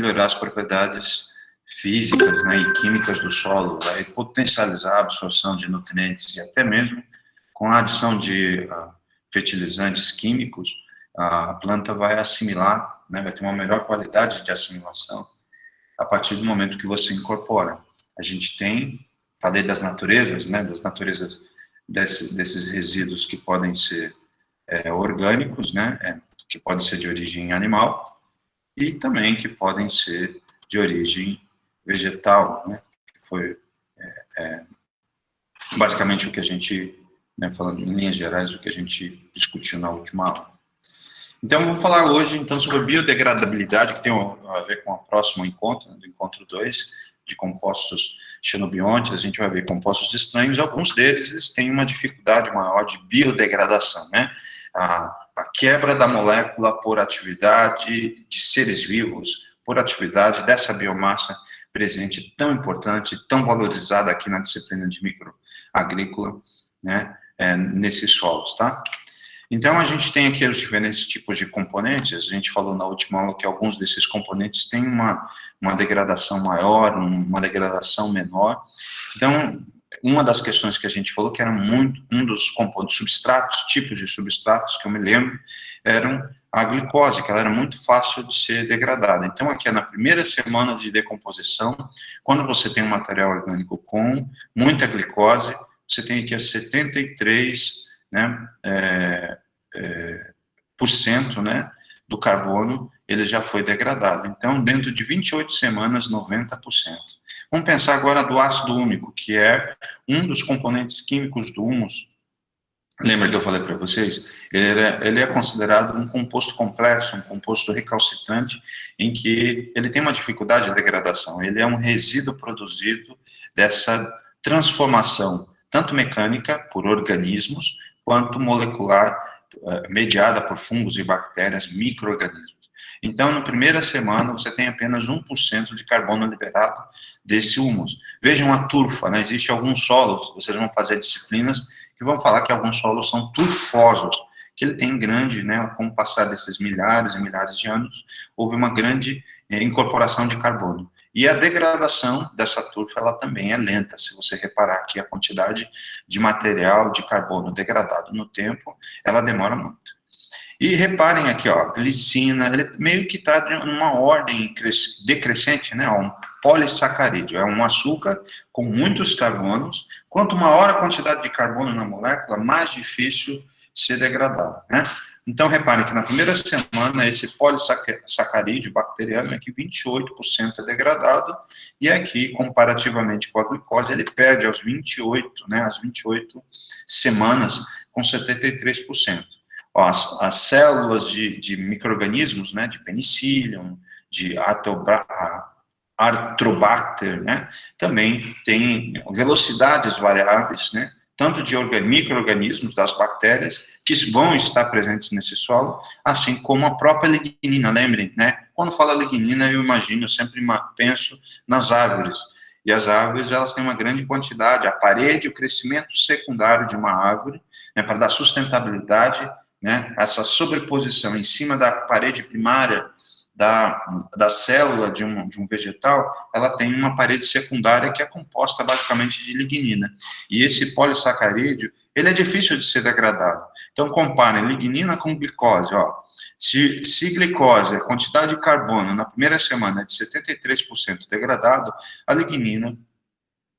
melhorar as propriedades físicas, né, e químicas do solo, vai potencializar a absorção de nutrientes e até mesmo com a adição de fertilizantes químicos, a planta vai assimilar, né, vai ter uma melhor qualidade de assimilação a partir do momento que você incorpora. A gente tem, falei das naturezas, né, das naturezas desses resíduos que podem ser orgânicos, né, que podem ser de origem animal, e também que podem ser de origem vegetal, né, que foi basicamente o que a gente, né, falando em linhas gerais, o que a gente discutiu na última aula. Então, vou falar hoje, então, sobre biodegradabilidade, que tem a ver com o próximo encontro, do encontro 2, de compostos xenobiontes. A gente vai ver compostos estranhos, alguns deles eles têm uma dificuldade maior de biodegradação, né? A quebra da molécula por atividade de seres vivos, por atividade dessa biomassa presente tão importante, tão valorizada aqui na disciplina de microagrícola, né, nesses solos, tá? Então, a gente tem aqui os diferentes tipos de componentes. A gente falou na última aula que alguns desses componentes têm uma degradação maior, uma degradação menor. Então, uma das questões que a gente falou que era um dos componentes, substratos, tipos de substratos, que eu me lembro, eram a glicose, que ela era muito fácil de ser degradada. Então, aqui na primeira semana de decomposição, quando você tem um material orgânico com muita glicose, você tem aqui a 73%, né, por cento, né, do carbono, ele já foi degradado. Então, dentro de 28 semanas, 90%. Vamos pensar agora do ácido úmico, que é um dos componentes químicos do humus. Lembra que eu falei para vocês? Ele é considerado um composto complexo, um composto recalcitrante, em que ele tem uma dificuldade de degradação. Ele é um resíduo produzido dessa transformação, tanto mecânica, por organismos, quanto molecular, mediada por fungos e bactérias, micro-organismos. Então, na primeira semana, você tem apenas 1% de carbono liberado desse humus. Vejam a turfa, né? Existem alguns solos, vocês vão fazer disciplinas que vão falar que alguns solos são turfosos, que ele tem grande, né, com o passar desses milhares e milhares de anos, houve uma grande incorporação de carbono. E a degradação dessa turfa, ela também é lenta, se você reparar aqui a quantidade de material de carbono degradado no tempo, ela demora muito. E reparem aqui, ó, glicina, ele meio que está numa ordem decrescente, né, um polissacarídeo, é um açúcar com muitos carbonos. Quanto maior a quantidade de carbono na molécula, mais difícil ser degradado, né? Então, reparem que na primeira semana, esse polissacarídeo bacteriano, aqui 28% é degradado, e aqui, comparativamente com a glicose, ele perde aos 28, né, às 28 semanas, com 73%. Ó, as células de micro-organismos, né, de penicillium, de Arthrobacter, né, também tem velocidades variáveis, né, tanto de micro-organismos, das bactérias, que vão estar presentes nesse solo, assim como a própria lignina. Lembrem, né, quando fala lignina, eu sempre penso nas árvores, e as árvores, elas têm uma grande quantidade, a parede, o crescimento secundário de uma árvore, né, para dar sustentabilidade, né, essa sobreposição em cima da parede primária da célula de um vegetal, ela tem uma parede secundária que é composta basicamente de lignina. E esse polissacarídeo, ele é difícil de ser degradado. Então, comparem lignina com glicose. Ó. Se glicose, a quantidade de carbono na primeira semana é de 73% degradado, a lignina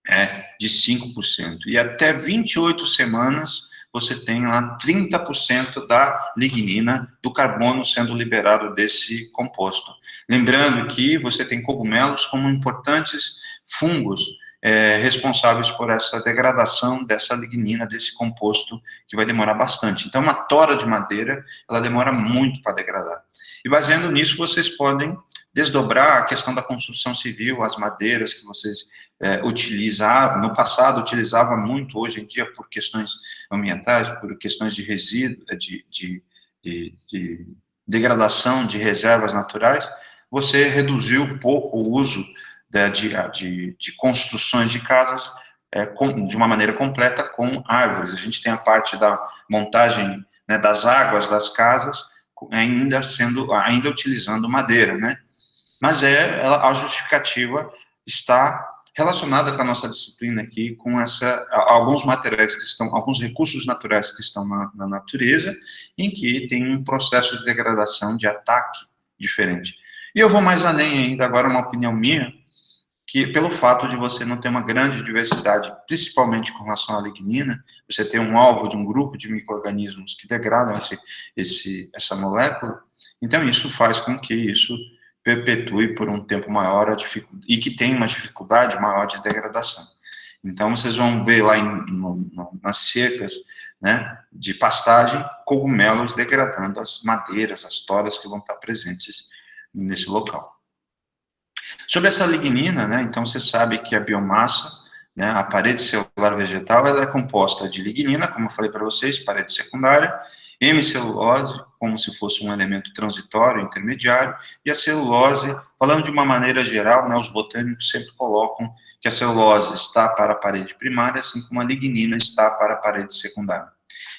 é de 5%. E até 28 semanas, você tem lá 30% da lignina, do carbono sendo liberado desse composto. Lembrando que você tem cogumelos como importantes fungos responsáveis por essa degradação dessa lignina, desse composto, que vai demorar bastante. Então, uma tora de madeira, ela demora muito para degradar. E baseando nisso, vocês podem desdobrar a questão da construção civil, as madeiras que vocês utilizavam, no passado utilizava muito, hoje em dia por questões ambientais, por questões de resíduo, de degradação de reservas naturais, você reduziu um pouco o uso de construções de casas de uma maneira completa com árvores. A gente tem a parte da montagem, né, das águas das casas, ainda utilizando madeira, né? Mas a justificativa está relacionada com a nossa disciplina aqui, com alguns materiais que estão, alguns recursos naturais que estão na natureza, em que tem um processo de degradação, de ataque diferente. E eu vou mais além ainda, agora uma opinião minha, que pelo fato de você não ter uma grande diversidade, principalmente com relação à lignina, você tem um alvo de um grupo de micro-organismos que degradam essa molécula, então isso faz com que isso perpetue por um tempo maior e que tenha uma dificuldade maior de degradação. Então vocês vão ver lá nas secas, né, de pastagem, cogumelos degradando as madeiras, as toras que vão estar presentes nesse local. Sobre essa lignina, né, então você sabe que a biomassa, né, a parede celular vegetal, ela é composta de lignina, como eu falei para vocês, parede secundária, hemicelulose, como se fosse um elemento transitório, intermediário, e a celulose, falando de uma maneira geral, né, os botânicos sempre colocam que a celulose está para a parede primária, assim como a lignina está para a parede secundária.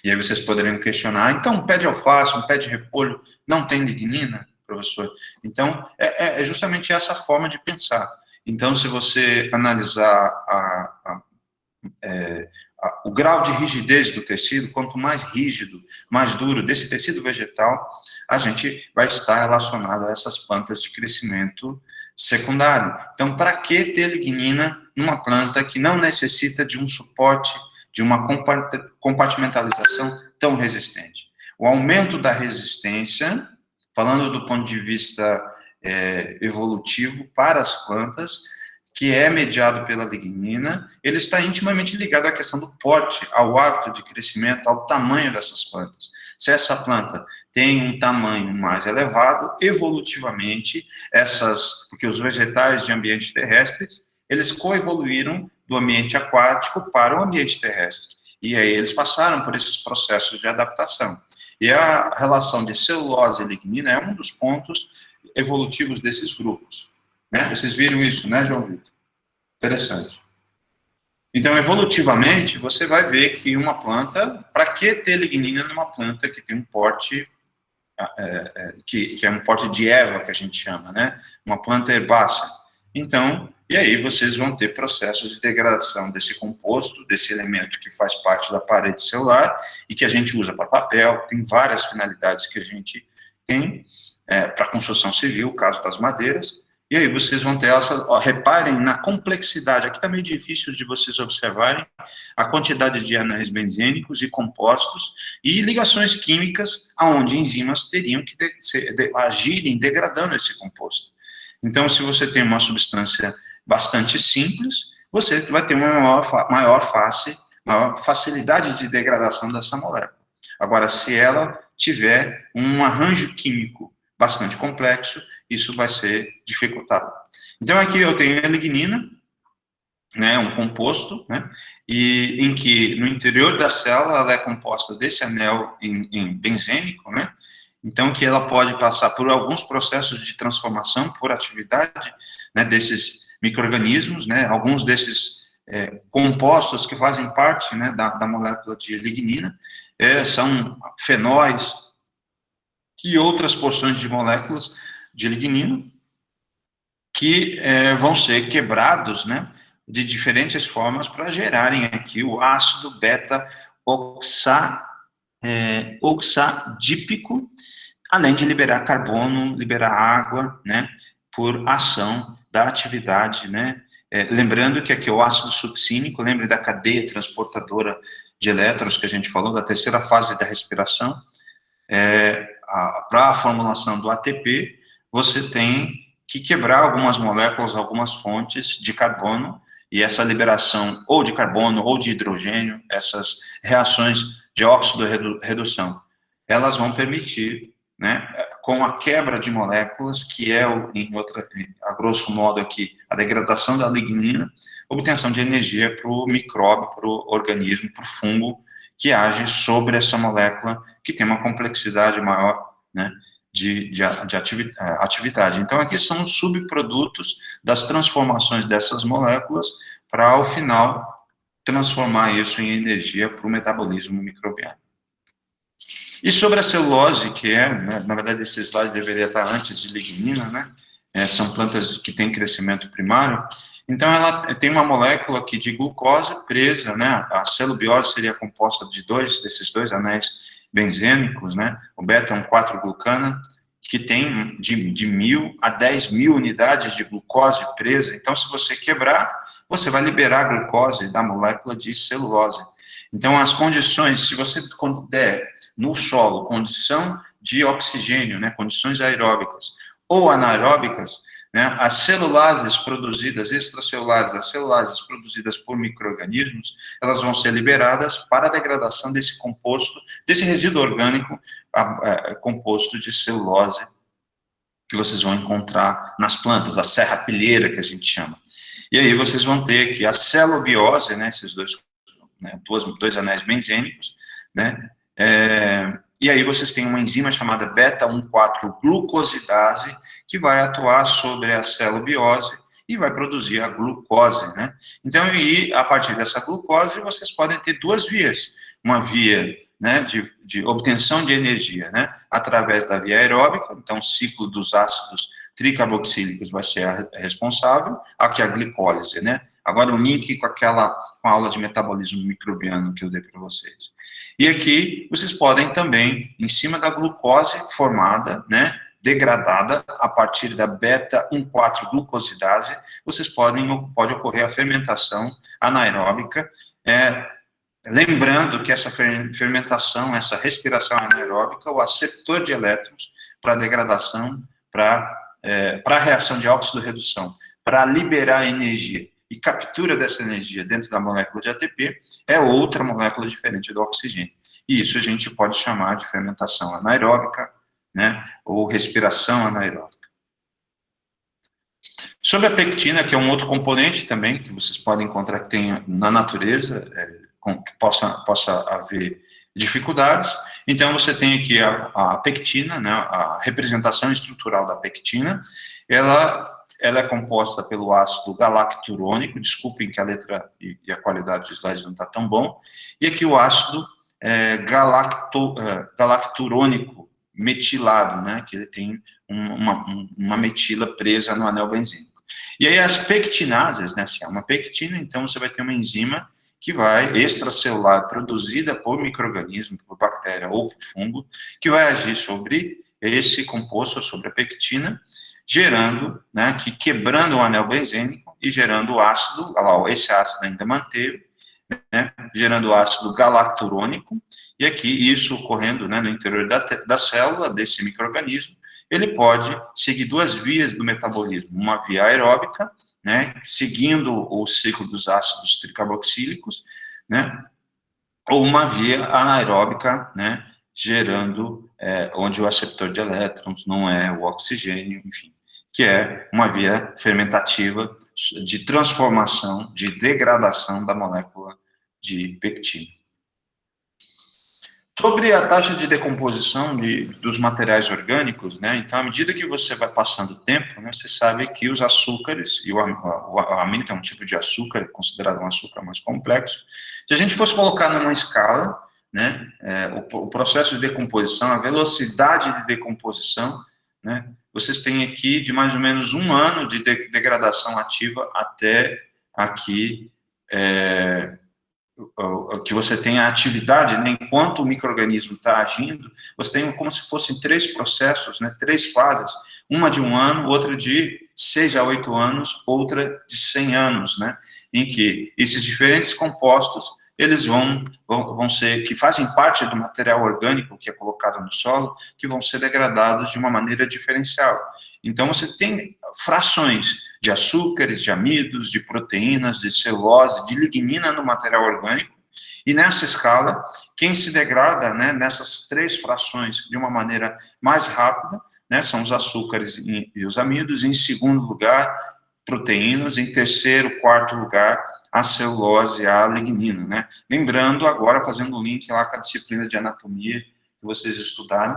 E aí vocês poderiam questionar, então um pé de alface, um pé de repolho não tem lignina, professor? Então, é justamente essa forma de pensar. Então, se você analisar o grau de rigidez do tecido, quanto mais rígido, mais duro desse tecido vegetal, a gente vai estar relacionado a essas plantas de crescimento secundário. Então, para que ter lignina numa planta que não necessita de um suporte, de uma compartimentalização tão resistente? O aumento da resistência, falando do ponto de vista evolutivo para as plantas, que é mediado pela lignina, ele está intimamente ligado à questão do porte, ao hábito de crescimento, ao tamanho dessas plantas. Se essa planta tem um tamanho mais elevado, evolutivamente, porque os vegetais de ambiente terrestres, eles coevoluíram do ambiente aquático para o ambiente terrestre. E aí eles passaram por esses processos de adaptação. E a relação de celulose e lignina é um dos pontos evolutivos desses grupos. Né? Vocês viram isso, né, João Vitor? Interessante. Então, evolutivamente, você vai ver que uma planta, para que ter lignina numa planta que tem um porte, que é um porte de erva, que a gente chama, né? Uma planta herbácea. Então, e aí vocês vão ter processos de degradação desse composto, desse elemento que faz parte da parede celular e que a gente usa para papel, tem várias finalidades que a gente tem, para construção civil, caso das madeiras. E aí vocês vão ter reparem na complexidade, aqui está meio difícil de vocês observarem, a quantidade de anéis benzênicos e compostos e ligações químicas aonde enzimas teriam que agirem degradando esse composto. Então, se você tem uma substância bastante simples, você vai ter uma maior facilidade de degradação dessa molécula. Agora, se ela tiver um arranjo químico bastante complexo, isso vai ser dificultado. Então, aqui eu tenho a lignina, né, um composto, né, e em que no interior da célula ela é composta desse anel em benzênico, né, então que ela pode passar por alguns processos de transformação por atividade, né, desses micro-organismos, né, alguns desses compostos que fazem parte, né, da molécula de lignina, são fenóis e outras porções de moléculas de lignina que vão ser quebrados, né, de diferentes formas para gerarem aqui o ácido beta-oxadípico, além de liberar carbono, liberar água, né, por ação da atividade, né. Lembrando que aqui o ácido succínico, lembre da cadeia transportadora de elétrons que a gente falou, da terceira fase da respiração, para a formulação do ATP, você tem que quebrar algumas moléculas, algumas fontes de carbono, e essa liberação ou de carbono ou de hidrogênio, essas reações de óxido-redução, elas vão permitir, né, com a quebra de moléculas, que é, a grosso modo aqui, a degradação da lignina, obtenção de energia para o micróbio, para o organismo, para o fungo, que age sobre essa molécula, que tem uma complexidade maior, né, de atividade. Então, aqui são os subprodutos das transformações dessas moléculas para, ao final, transformar isso em energia para o metabolismo microbiano. E sobre a celulose, que né, na verdade esse slide deveria estar antes de lignina, né, são plantas que têm crescimento primário, então ela tem uma molécula aqui de glucose presa, né? A celobiose seria composta de desses dois anéis benzênicos, né? O beta-1,4-glucana, que tem de 1.000 a 10.000 unidades de glucose presa. Então, se você quebrar, você vai liberar a glucose da molécula de celulose. Então, as condições, se você der no solo condição de oxigênio, né, condições aeróbicas ou anaeróbicas, né, as celulases produzidas, extracelulares, as celulases produzidas por micro-organismos, elas vão ser liberadas para a degradação desse composto, desse resíduo orgânico composto de celulose, que vocês vão encontrar nas plantas, a serrapilheira, que a gente chama. E aí vocês vão ter aqui a celobiose, né, esses dois anéis benzênicos, né, e aí vocês têm uma enzima chamada beta-1,4-glucosidase, que vai atuar sobre a celobiose e vai produzir a glucose, né. Então, e a partir dessa glucose, vocês podem ter duas vias. Uma via, né, de obtenção de energia, né, através da via aeróbica, então o ciclo dos ácidos tricarboxílicos vai ser a responsável, aqui a glicólise, né. Agora o link com a aula de metabolismo microbiano que eu dei para vocês. E aqui vocês podem também, em cima da glucose formada, né, degradada a partir da beta-1,4-glucosidase, pode ocorrer a fermentação anaeróbica, lembrando que essa fermentação, essa respiração anaeróbica, o aceptor de elétrons para degradação, para a reação de óxido-redução, para liberar energia e captura dessa energia dentro da molécula de ATP, é outra molécula diferente do oxigênio. E isso a gente pode chamar de fermentação anaeróbica, né, ou respiração anaeróbica. Sobre a pectina, que é um outro componente também, que vocês podem encontrar que tem na natureza, que possa haver dificuldades. Então, você tem aqui a pectina, né, a representação estrutural da pectina, ela é composta pelo ácido galacturônico, desculpem que a letra e a qualidade do slide não está tão bom, e aqui o ácido galacturônico metilado, né, que ele tem uma metila presa no anel benzênico. E aí as pectinases, né, se é uma pectina, então você vai ter uma enzima que vai, extracelular, produzida por micro-organismo, por bactéria ou por fungo, que vai agir sobre esse composto, sobre a pectina, gerando, né, quebrando o anel benzênico e gerando o ácido, esse ácido ainda manteve, né, gerando ácido galacturônico, e aqui isso ocorrendo, né, no interior da célula desse micro-organismo, ele pode seguir duas vias do metabolismo, uma via aeróbica, né, seguindo o ciclo dos ácidos tricarboxílicos, né, ou uma via anaeróbica, né, gerando, onde o aceptor de elétrons não é o oxigênio, enfim, que é uma via fermentativa de transformação, de degradação da molécula de pectina. Sobre a taxa de decomposição dos materiais orgânicos, né, então, à medida que você vai passando o tempo, né, você sabe que os açúcares, e o amido é um tipo de açúcar, considerado um açúcar mais complexo, se a gente fosse colocar numa escala, né, o processo de decomposição, a velocidade de decomposição, né, vocês têm aqui de mais ou menos 1 ano de degradação ativa até aqui, que você tem a atividade, né, enquanto o micro-organismo está agindo, você tem como se fossem 3 processos, né, 3 fases, uma de 1 ano, outra de 6 a 8 anos, outra de 100 anos, né, em que esses diferentes compostos, eles vão ser, que fazem parte do material orgânico que é colocado no solo, que vão ser degradados de uma maneira diferencial. Então, você tem frações de açúcares, de amidos, de proteínas, de celulose, de lignina no material orgânico, e nessa escala, quem se degrada, né, nessas 3 frações de uma maneira mais rápida, né, são os açúcares e os amidos, em segundo lugar, proteínas, em terceiro, quarto lugar, a celulose e a lignina, né. Lembrando, agora, fazendo um link lá com a disciplina de anatomia que vocês estudaram,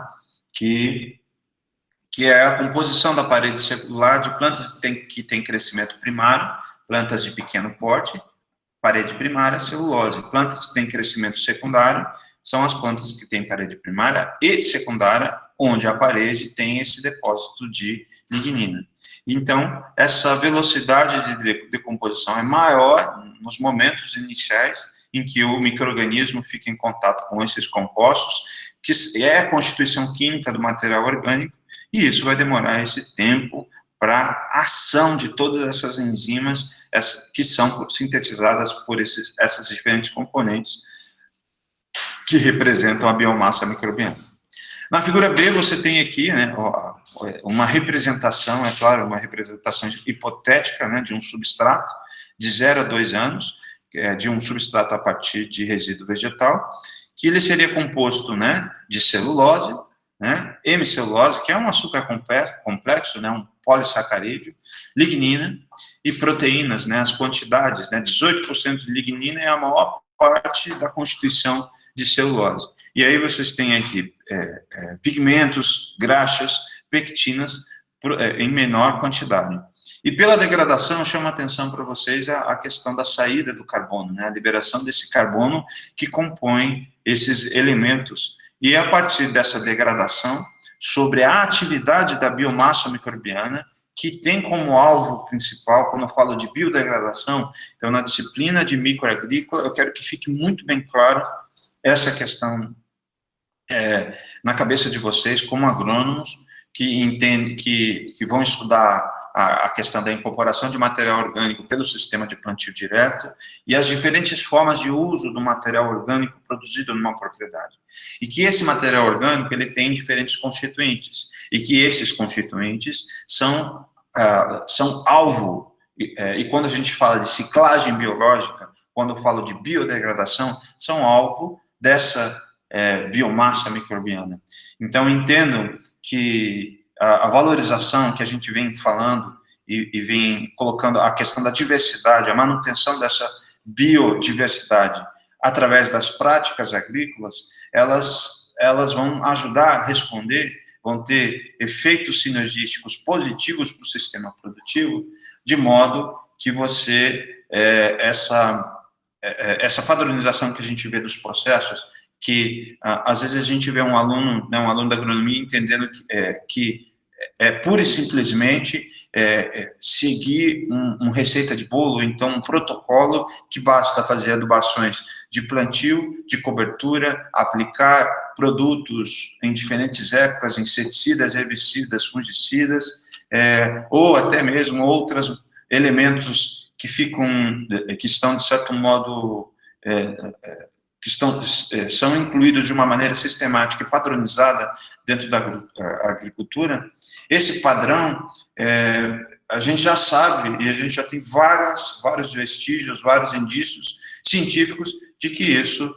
que é a composição da parede celular de plantas que têm crescimento primário, plantas de pequeno porte, parede primária, celulose. Plantas que têm crescimento secundário são as plantas que têm parede primária e secundária, onde a parede tem esse depósito de lignina. Então, essa velocidade de decomposição é maior nos momentos iniciais em que o micro-organismo fica em contato com esses compostos, que é a constituição química do material orgânico, e isso vai demorar esse tempo para a ação de todas essas enzimas que são sintetizadas por essas diferentes componentes que representam a biomassa microbiana. Na figura B, você tem aqui, né, uma representação, é claro, uma representação hipotética, né, de um substrato de 0 a 2 anos, de um substrato a partir de resíduo vegetal, que ele seria composto, né, de celulose, né, hemicelulose, que é um açúcar complexo, né, um polissacarídeo, lignina e proteínas, né, as quantidades, né, 18% de lignina é a maior parte da constituição de celulose. E aí vocês têm aqui pigmentos, graxas, pectinas em menor quantidade. E pela degradação, eu chamo a atenção para vocês a questão da saída do carbono, né, a liberação desse carbono que compõe esses elementos. E a partir dessa degradação, sobre a atividade da biomassa microbiana, que tem como alvo principal, quando eu falo de biodegradação, então na disciplina de microagrícola, eu quero que fique muito bem claro essa questão na cabeça de vocês, como agrônomos, que entendem, que vão estudar a questão da incorporação de material orgânico pelo sistema de plantio direto e as diferentes formas de uso do material orgânico produzido numa propriedade. E que esse material orgânico, ele tem diferentes constituintes, e que esses constituintes são alvo, e quando a gente fala de ciclagem biológica, quando eu falo de biodegradação, são alvo dessa biomassa microbiana. Então, entendam que a valorização que a gente vem falando e vem colocando a questão da diversidade, a manutenção dessa biodiversidade através das práticas agrícolas, elas vão ajudar a responder, vão ter efeitos sinergísticos positivos para o sistema produtivo, de modo que você, essa padronização que a gente vê dos processos, que às vezes a gente vê um aluno da agronomia entendendo que é pura e simplesmente seguir uma receita de bolo, então um protocolo que basta fazer adubações de plantio, de cobertura, aplicar produtos em diferentes épocas, inseticidas, herbicidas, fungicidas, ou até mesmo outros elementos que estão, de certo modo, são incluídos de uma maneira sistemática e padronizada dentro da agricultura. Esse padrão, a gente já sabe, e a gente já tem vários vestígios, vários indícios científicos de que isso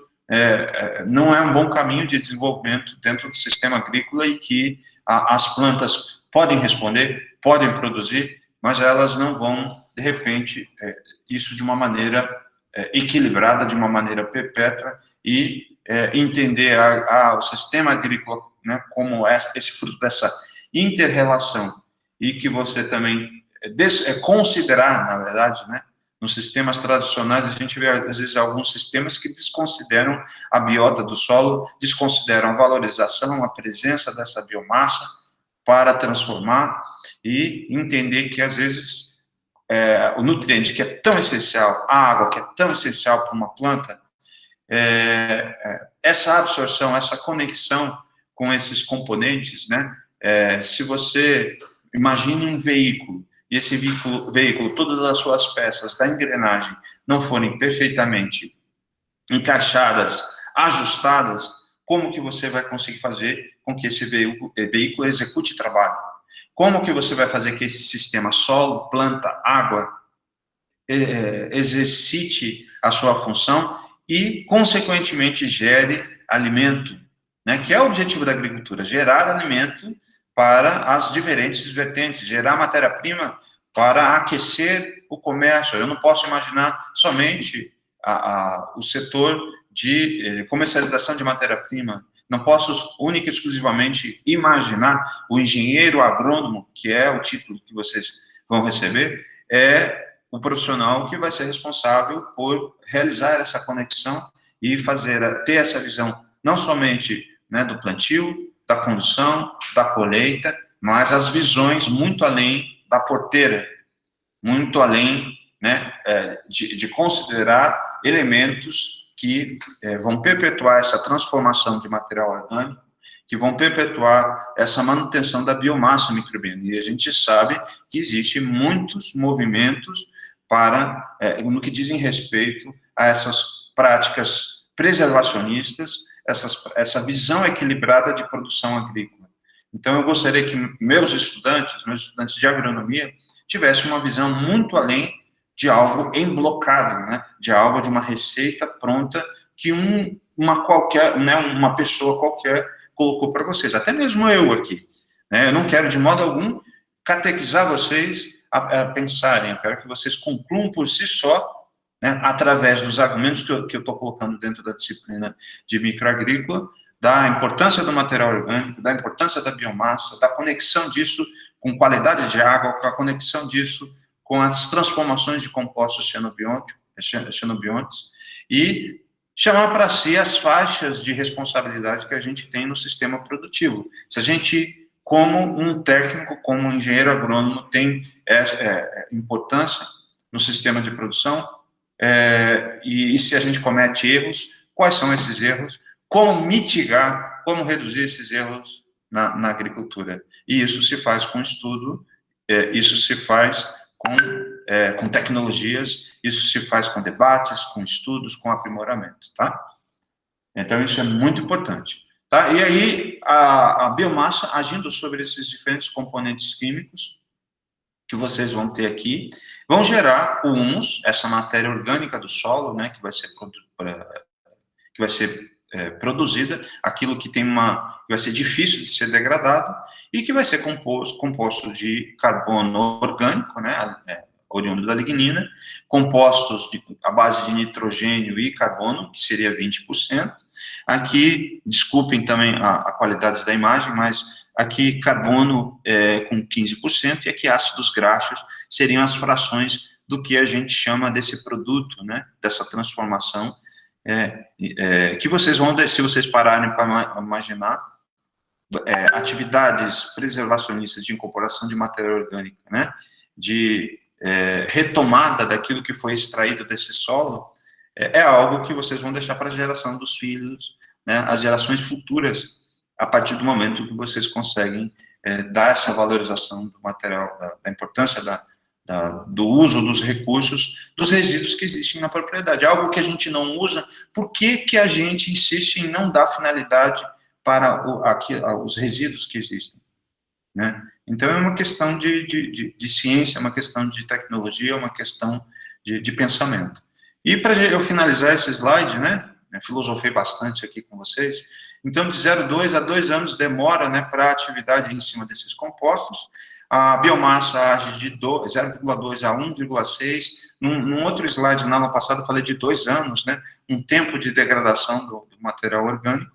não é um bom caminho de desenvolvimento dentro do sistema agrícola e que as plantas podem responder, podem produzir, mas elas não vão, de repente, isso de uma maneira equilibrada, de uma maneira perpétua, e entender o sistema agrícola, né, como esse fruto dessa inter-relação, e que você também considerar, na verdade, né, nos sistemas tradicionais, a gente vê, às vezes, alguns sistemas que desconsideram a biota do solo, desconsideram a valorização, a presença dessa biomassa para transformar, e entender que, às vezes, o nutriente que é tão essencial, a água que é tão essencial para uma planta, essa absorção, essa conexão com esses componentes, né? Se você imagine um veículo, e esse veículo, todas as suas peças da engrenagem não forem perfeitamente encaixadas, ajustadas, como que você vai conseguir fazer com que esse veículo execute trabalho? Como que você vai fazer que esse sistema solo, planta, água, exercite a sua função e, consequentemente, gere alimento, né, que é o objetivo da agricultura, gerar alimento para as diferentes vertentes, gerar matéria-prima para aquecer o comércio. Eu não posso imaginar somente o setor de comercialização de matéria-prima. Não posso única e exclusivamente imaginar o engenheiro agrônomo, que é o título que vocês vão receber, o profissional que vai ser responsável por realizar essa conexão e ter essa visão, não somente, né, do plantio, da condução, da colheita, mas as visões muito além da porteira, muito além, né, de considerar elementos que vão perpetuar essa transformação de material orgânico, que vão perpetuar essa manutenção da biomassa microbiana. E a gente sabe que existem muitos movimentos para, no que dizem respeito a essas práticas preservacionistas, essa visão equilibrada de produção agrícola. Então, eu gostaria que meus estudantes de agronomia, tivessem uma visão muito além de algo emblocado, né, de algo, de uma receita pronta que uma pessoa qualquer colocou para vocês, até mesmo eu aqui, né? Eu não quero de modo algum catequizar vocês a pensarem, eu quero que vocês concluam por si só, né, através dos argumentos que eu estou colocando dentro da disciplina de microagrícola, da importância do material orgânico, da importância da biomassa, da conexão disso com qualidade de água, com a conexão disso com as transformações de compostos xenobiontes, e chamar para si as faixas de responsabilidade que a gente tem no sistema produtivo. Se a gente, como um técnico, como um engenheiro agrônomo, tem importância no sistema de produção, e se a gente comete erros, quais são esses erros, como mitigar, como reduzir esses erros na agricultura. E isso se faz com estudo, isso se faz com tecnologias, isso se faz com debates, com estudos, com aprimoramento, tá? Então, isso é muito importante, tá? E aí, a biomassa, agindo sobre esses diferentes componentes químicos que vocês vão ter aqui, vão gerar o humus, essa matéria orgânica do solo, né, que vai ser produzida, aquilo que vai ser difícil de ser degradado, e que vai ser composto de carbono orgânico, né, oriundo da lignina, compostos à base de nitrogênio e carbono, que seria 20%. Aqui, desculpem também a qualidade da imagem, mas aqui carbono com 15%, e aqui ácidos graxos seriam as frações do que a gente chama desse produto, né, dessa transformação, que vocês vão, se vocês pararem para imaginar, atividades preservacionistas de incorporação de matéria orgânica, né, de retomada daquilo que foi extraído desse solo, é algo que vocês vão deixar para a geração dos filhos, né, as gerações futuras, a partir do momento que vocês conseguem dar essa valorização do material, da importância do uso dos recursos, dos resíduos que existem na propriedade. Algo que a gente não usa, por que a gente insiste em não dar finalidade para os resíduos que existem, né? Então, é uma questão de ciência, é uma questão de tecnologia, é uma questão de pensamento. E para eu finalizar esse slide, né, filosofei bastante aqui com vocês, então, de 0,2 a 2 anos demora, né, para a atividade em cima desses compostos. A biomassa age de 0,2 a 1,6. Num outro slide, na aula passada, eu falei de 2 anos, né, um tempo de degradação do material orgânico.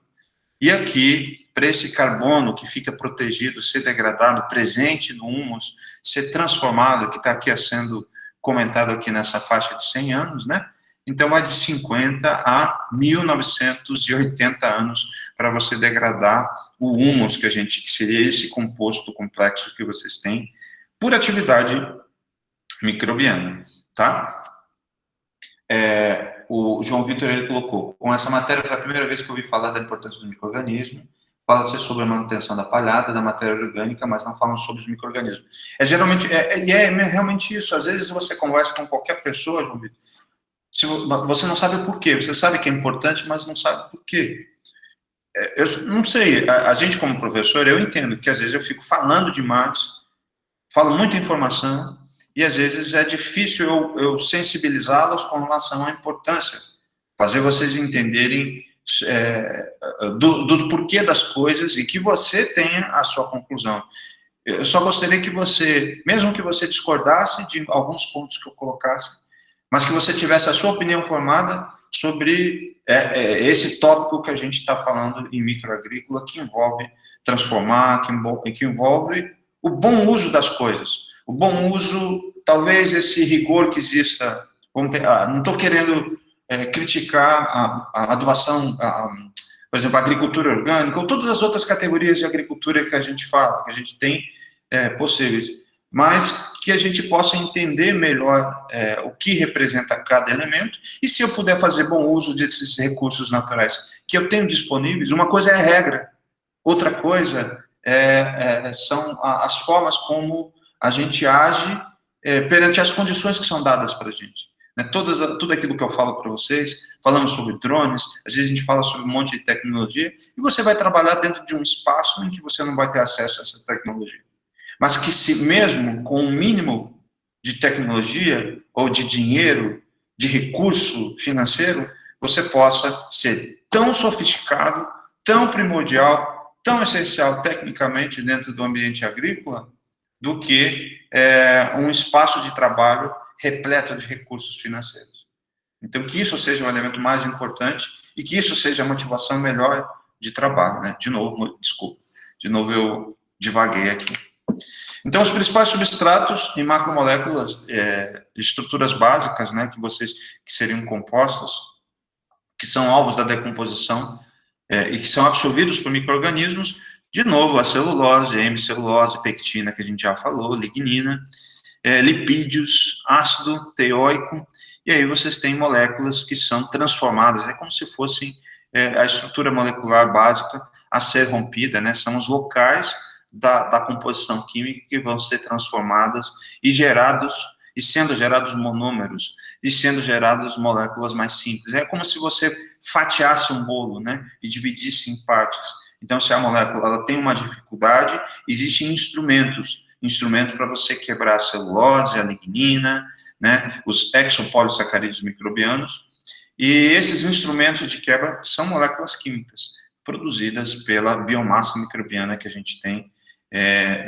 E aqui, para esse carbono que fica protegido, ser degradado, presente no humus, ser transformado, que está aqui sendo comentado aqui nessa faixa de 100 anos, né? Então, vai de 50 a 1980 anos para você degradar o humus, que seria esse composto complexo que vocês têm, por atividade microbiana, tá? O João Vitor, ele colocou, com essa matéria, foi a primeira vez que eu ouvi falar da importância do micro-organismo. Fala-se sobre a manutenção da palhada, da matéria orgânica, mas não falam sobre os micro-organismos. Realmente isso. Às vezes você conversa com qualquer pessoa, João Vitor, você não sabe o porquê. Você sabe que é importante, mas não sabe o porquê. Eu não sei, a gente como professor, eu entendo que às vezes eu fico falando demais, falo muita informação, e às vezes é difícil eu sensibilizá-los com relação à importância, fazer vocês entenderem do porquê das coisas e que você tenha a sua conclusão. Eu só gostaria que você, mesmo que você discordasse de alguns pontos que eu colocasse, mas que você tivesse a sua opinião formada sobre esse tópico que a gente está falando em microagrícola, que envolve transformar, que envolve o bom uso das coisas. O bom uso, talvez esse rigor que exista, não estou querendo criticar a adubação, por exemplo, a agricultura orgânica, ou todas as outras categorias de agricultura que a gente fala, que a gente tem possíveis, mas que a gente possa entender melhor o que representa cada elemento, e se eu puder fazer bom uso desses recursos naturais que eu tenho disponíveis, uma coisa é a regra, outra coisa são as formas como a gente age perante as condições que são dadas para a gente. Né? Tudo aquilo que eu falo para vocês, falamos sobre drones, às vezes a gente fala sobre um monte de tecnologia, e você vai trabalhar dentro de um espaço em que você não vai ter acesso a essa tecnologia. Mas que se mesmo com um mínimo de tecnologia, ou de dinheiro, de recurso financeiro, você possa ser tão sofisticado, tão primordial, tão essencial tecnicamente dentro do ambiente agrícola, do que um espaço de trabalho repleto de recursos financeiros. Então, que isso seja um elemento mais importante e que isso seja a motivação melhor de trabalho, né? De novo eu divaguei aqui. Então, os principais substratos em macromoléculas, estruturas básicas, né, que seriam compostos, que são alvos da decomposição e que são absorvidos por micro-organismos, de novo, a celulose, a hemicelulose, pectina, que a gente já falou, lignina, lipídios, ácido teóico, e aí vocês têm moléculas que são transformadas, é como se fossem a estrutura molecular básica a ser rompida, né, são os locais da composição química que vão ser transformadas e sendo gerados monômeros, e sendo geradas moléculas mais simples. É como se você fatiasse um bolo, né, e dividisse em partes. Então, se a molécula ela tem uma dificuldade, existem instrumentos para você quebrar a celulose, a lignina, né, os exopolissacarídeos microbianos, e esses instrumentos de quebra são moléculas químicas produzidas pela biomassa microbiana que a gente tem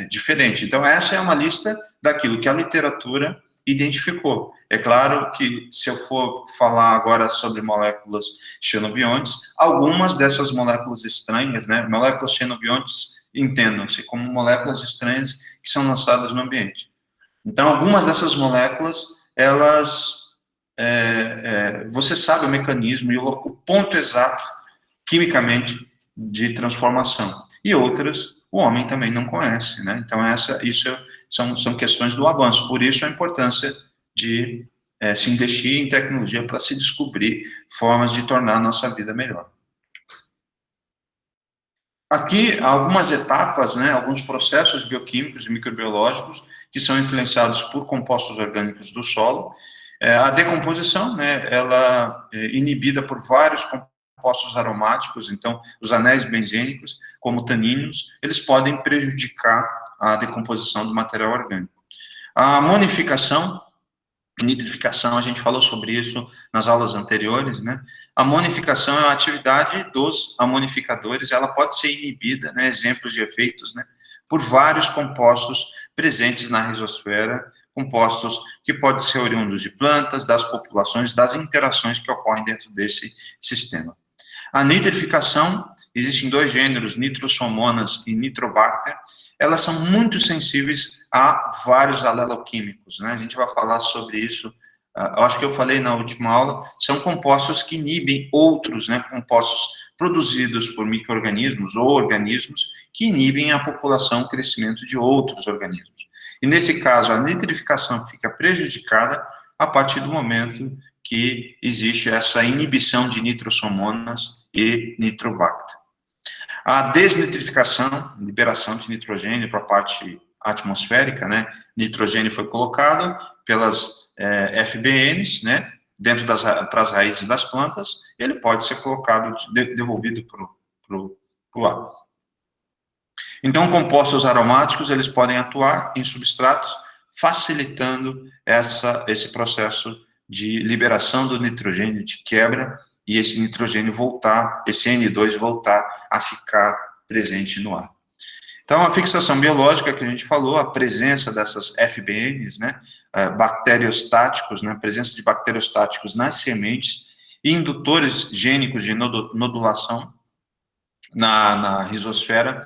diferente. Então, essa é uma lista daquilo que a literatura identificou. É claro que, se eu for falar agora sobre moléculas xenobiontes, algumas dessas moléculas estranhas, né, moléculas xenobiontes, entendam-se como moléculas estranhas que são lançadas no ambiente. Então, algumas dessas moléculas, elas, você sabe o mecanismo e o ponto exato, quimicamente, de transformação. E outras, o homem também não conhece, né? Então, isso são questões do avanço. Por isso, a importância de se investir em tecnologia para se descobrir formas de tornar a nossa vida melhor. Aqui, algumas etapas, né, alguns processos bioquímicos e microbiológicos que são influenciados por compostos orgânicos do solo. A decomposição, né, ela é inibida por vários compostos aromáticos, então, os anéis benzênicos, como taninos, eles podem prejudicar a decomposição do material orgânico. A monificação, nitrificação, a gente falou sobre isso nas aulas anteriores, né? A monificação é a atividade dos amonificadores, ela pode ser inibida, né, exemplos de efeitos, né, por vários compostos presentes na rizosfera, compostos que podem ser oriundos de plantas, das populações, das interações que ocorrem dentro desse sistema. A nitrificação, existem dois gêneros, nitrosomonas e nitrobacter, elas são muito sensíveis a vários aleloquímicos, né? A gente vai falar sobre isso, eu acho que eu falei na última aula, são compostos que inibem outros, né, compostos produzidos por micro-organismos ou organismos que inibem a população, o crescimento de outros organismos. E nesse caso, a nitrificação fica prejudicada a partir do momento que existe essa inibição de nitrosomonas e nitrobacter. A desnitrificação, liberação de nitrogênio para a parte atmosférica, né? Nitrogênio foi colocado pelas FBNs, né? Dentro para as raízes das plantas, ele pode ser colocado, devolvido para o ar. Então, compostos aromáticos, eles podem atuar em substratos, facilitando esse processo de liberação do nitrogênio, de quebra, e esse nitrogênio voltar, esse N2 voltar a ficar presente no ar. Então, a fixação biológica que a gente falou, a presença dessas FBNs, né, bacteriostáticos, né, a presença de bacteriostáticos nas sementes, e indutores gênicos de nodulação na rizosfera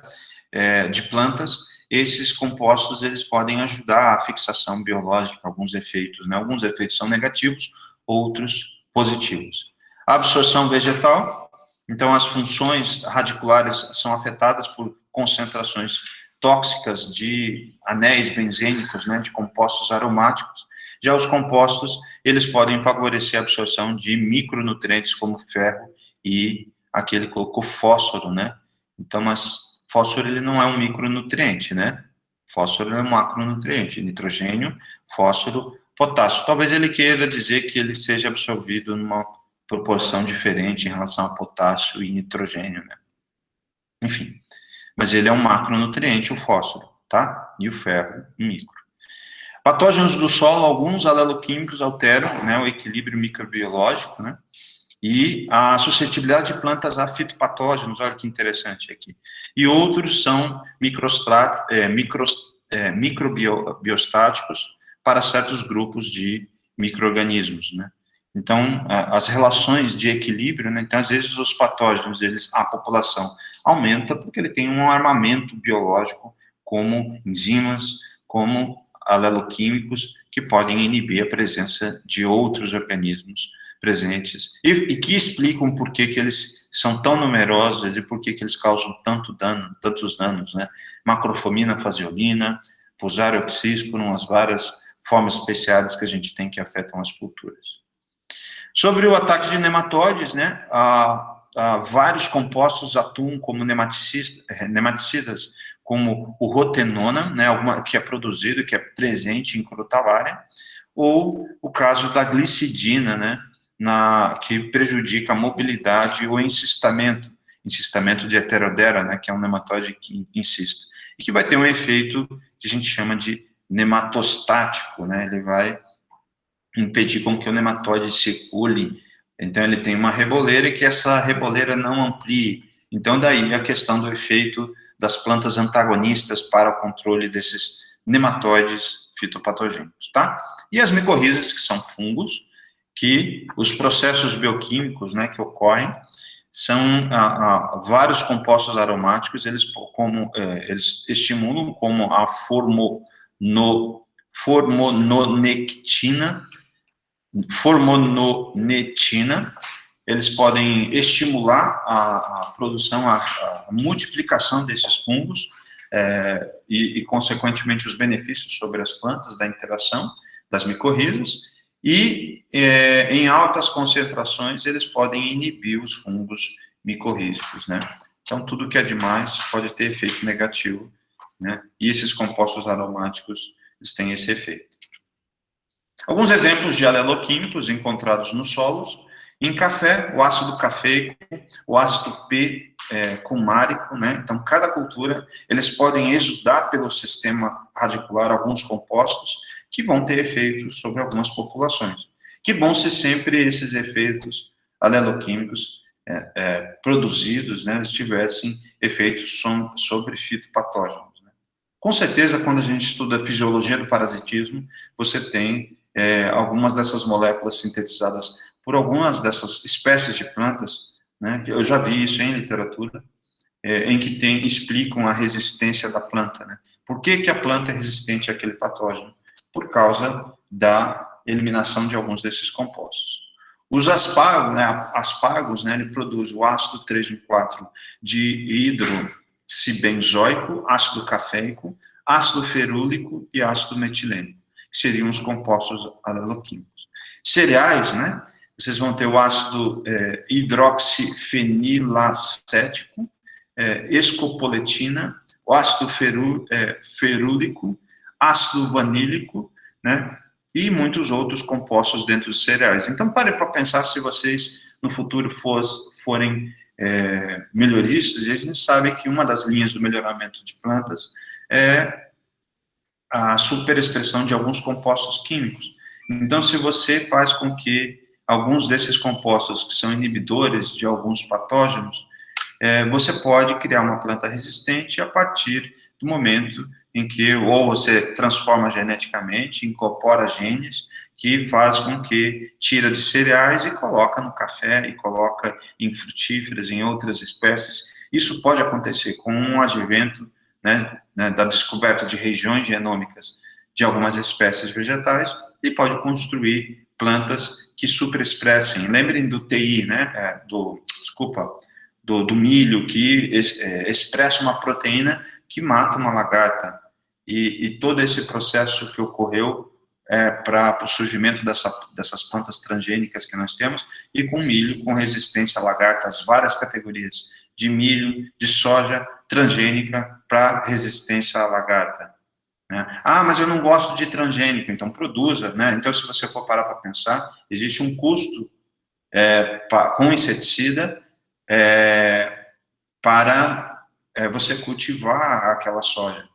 de plantas, esses compostos, eles podem ajudar a fixação biológica, alguns efeitos, né, alguns efeitos são negativos, outros positivos. A absorção vegetal, então as funções radiculares são afetadas por concentrações tóxicas de anéis benzênicos, né, de compostos aromáticos. Já os compostos, eles podem favorecer a absorção de micronutrientes como ferro e aqui ele colocou fósforo, né? Então, mas fósforo ele não é um micronutriente, né? Fósforo é um macronutriente, nitrogênio, fósforo, potássio. Talvez ele queira dizer que ele seja absorvido numa proporção diferente em relação a potássio e nitrogênio, né? Enfim, mas ele é um macronutriente, o fósforo, tá? E o ferro, micro. Patógenos do solo, alguns aleloquímicos alteram, né, o equilíbrio microbiológico, né? E a suscetibilidade de plantas a fitopatógenos, olha que interessante aqui. E outros são microbiostáticos para certos grupos de micro-organismos, né? Então, as relações de equilíbrio, né? Então, às vezes, os patógenos, a população aumenta porque ele tem um armamento biológico, como enzimas, como aleloquímicos, que podem inibir a presença de outros organismos presentes, e que explicam por que eles são tão numerosos e por que eles causam tantos danos, né? Macrofomina, faseolina, Fusarium obsiscorum, as várias formas especiais que a gente tem que afetam as culturas. Sobre o ataque de nematóides, né, vários compostos atuam como nematicidas, como o rotenona, né, que é produzido, que é presente em Crotalária, ou o caso da glicidina, né, que prejudica a mobilidade ou encistamento de heterodera, né, que é um nematóide que insista, e que vai ter um efeito que a gente chama de nematostático, né, ele vai impedir com que o nematóide circule, então ele tem uma reboleira e que essa reboleira não amplie, então daí a questão do efeito das plantas antagonistas para o controle desses nematóides fitopatogênicos, tá? E as micorrizas, que são fungos, que os processos bioquímicos, né, que ocorrem, são vários compostos aromáticos, eles estimulam como a formononetina, eles podem estimular a produção, a multiplicação desses fungos, e, consequentemente, os benefícios sobre as plantas da interação das micorrizas, e em altas concentrações eles podem inibir os fungos micorrízicos, né? Então, tudo que é demais pode ter efeito negativo, né? E esses compostos aromáticos, eles têm esse efeito. Alguns exemplos de aleloquímicos encontrados nos solos: em café, o ácido cafeico, o ácido cumárico, né? Então, cada cultura, eles podem exudar pelo sistema radicular alguns compostos que vão ter efeitos sobre algumas populações. Que bom se sempre esses efeitos aleloquímicos produzidos, né, tivessem efeitos sobre fitopatógenos, né? Com certeza, quando a gente estuda a fisiologia do parasitismo, você tem algumas dessas moléculas sintetizadas por algumas dessas espécies de plantas, né? Eu já vi isso em literatura, em que explicam a resistência da planta, né? Por que a planta é resistente àquele patógeno? Por causa da eliminação de alguns desses compostos. Os aspargos, né, ele produz o ácido 3,4 de hidroxibenzoico, ácido cafeico, ácido ferúlico e ácido metilênico, que seriam os compostos aleloquímicos. Cereais, né, vocês vão ter o ácido hidroxifenilacético, escopoletina, o ácido ferúlico, ácido vanílico, né, e muitos outros compostos dentro dos cereais. Então, pare para pensar, se vocês no futuro forem melhoristas, e a gente sabe que uma das linhas do melhoramento de plantas é a superexpressão de alguns compostos químicos. Então, se você faz com que alguns desses compostos, que são inibidores de alguns patógenos, você pode criar uma planta resistente a partir do momento em que ou você transforma geneticamente, incorpora genes, que faz com que tira de cereais e coloca no café, e coloca em frutíferas, em outras espécies. Isso pode acontecer com um advento, né, da descoberta de regiões genômicas de algumas espécies vegetais, e pode construir plantas que superexpressem. Lembrem do TI, né, do milho, que expressa uma proteína que matam a lagarta. E todo esse processo que ocorreu para o surgimento dessas plantas transgênicas que nós temos, e com milho, com resistência à lagarta, as várias categorias de milho, de soja transgênica para resistência à lagarta. Né? Ah, mas eu não gosto de transgênico, então produza. Né? Então, se você for parar para pensar, existe um custo com inseticida para você cultivar aquela soja.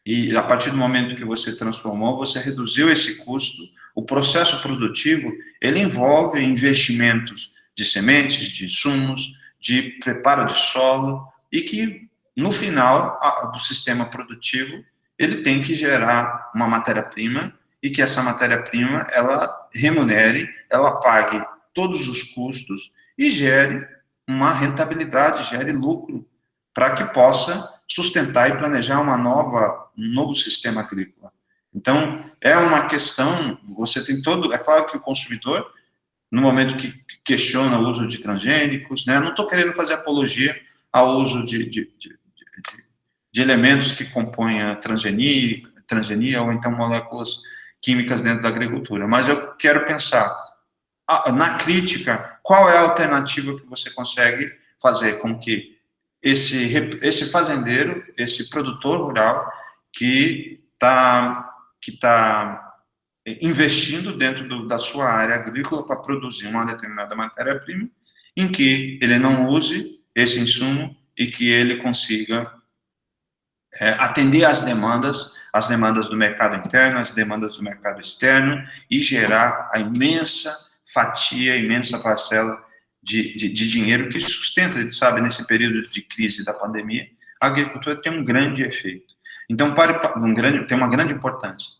E a partir do momento que você transformou, você reduziu esse custo. O processo produtivo, ele envolve investimentos de sementes, de insumos, de preparo de solo, e que, no final do sistema produtivo, ele tem que gerar uma matéria-prima, e que essa matéria-prima, ela remunere, ela pague todos os custos, e gere uma rentabilidade, gere lucro, para que possa sustentar e planejar um novo sistema agrícola. Então, é uma questão, você tem todo, é claro que o consumidor, no momento que questiona o uso de transgênicos, né, não estou querendo fazer apologia ao uso de elementos que compõem a transgenia ou então moléculas químicas dentro da agricultura, mas eu quero pensar, na crítica, qual é a alternativa que você consegue fazer com que esse fazendeiro, esse produtor rural que está investindo dentro da sua área agrícola para produzir uma determinada matéria-prima, em que ele não use esse insumo e que ele consiga atender às demandas do mercado interno, às demandas do mercado externo, e gerar a imensa fatia, imensa parcela de dinheiro que sustenta, a gente sabe, nesse período de crise da pandemia, a agricultura tem um grande efeito. Então, tem uma grande importância.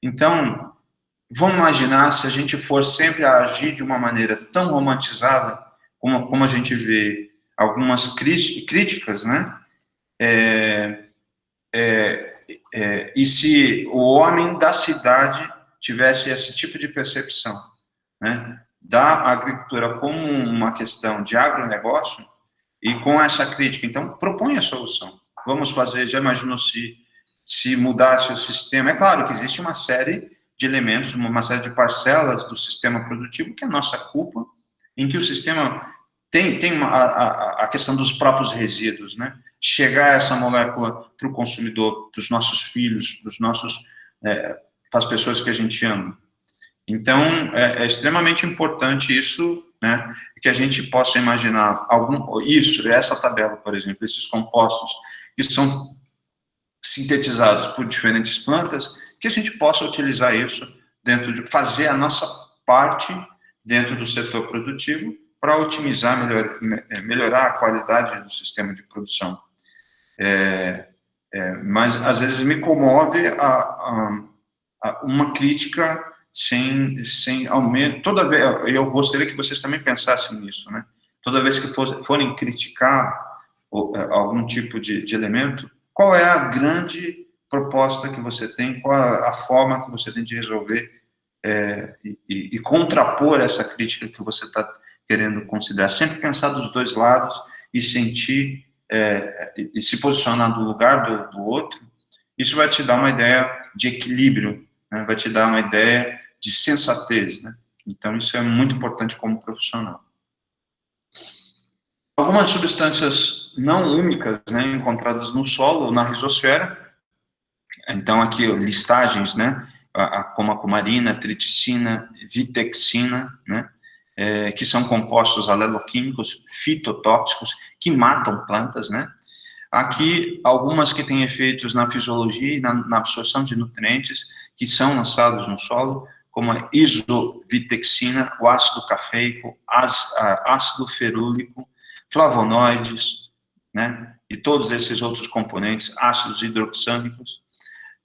Então, vamos imaginar se a gente for sempre a agir de uma maneira tão romantizada, como a gente vê algumas críticas, né? E se o homem da cidade tivesse esse tipo de percepção, né? Da agricultura como uma questão de agronegócio, e com essa crítica, então, propõe a solução. Vamos fazer, já imaginou se mudasse o sistema? É claro que existe uma série de elementos, uma série de parcelas do sistema produtivo, que é a nossa culpa, em que o sistema tem a questão dos próprios resíduos, né? Chegar essa molécula para o consumidor, para os nossos filhos, para as pessoas que a gente ama. Então, é extremamente importante isso, né, que a gente possa imaginar essa tabela, por exemplo, esses compostos que são sintetizados por diferentes plantas, que a gente possa utilizar isso fazer a nossa parte dentro do setor produtivo para otimizar, melhorar a qualidade do sistema de produção. Mas, às vezes, me comove uma crítica sem aumento. Toda vez, eu gostaria que vocês também pensassem nisso, né? Toda vez que forem criticar algum tipo de elemento, qual é a grande proposta que você tem, qual a forma que você tem de resolver e contrapor essa crítica que você está querendo considerar. Sempre pensar dos dois lados e sentir e se posicionar no lugar do outro. Isso vai te dar uma ideia de equilíbrio, né? Vai te dar uma ideia de sensatez, né? Então, isso é muito importante como profissional. Algumas substâncias não úmicas, né, encontradas no solo, na rizosfera. Então, aqui, listagens, né, como a cumarina, triticina, vitexina, né, que são compostos aleloquímicos fitotóxicos que matam plantas, né. Aqui, algumas que têm efeitos na fisiologia e na absorção de nutrientes, que são lançados no solo, como a isovitexina, o ácido cafeico, ácido ferúlico, flavonoides, né, e todos esses outros componentes, ácidos hidroxânicos.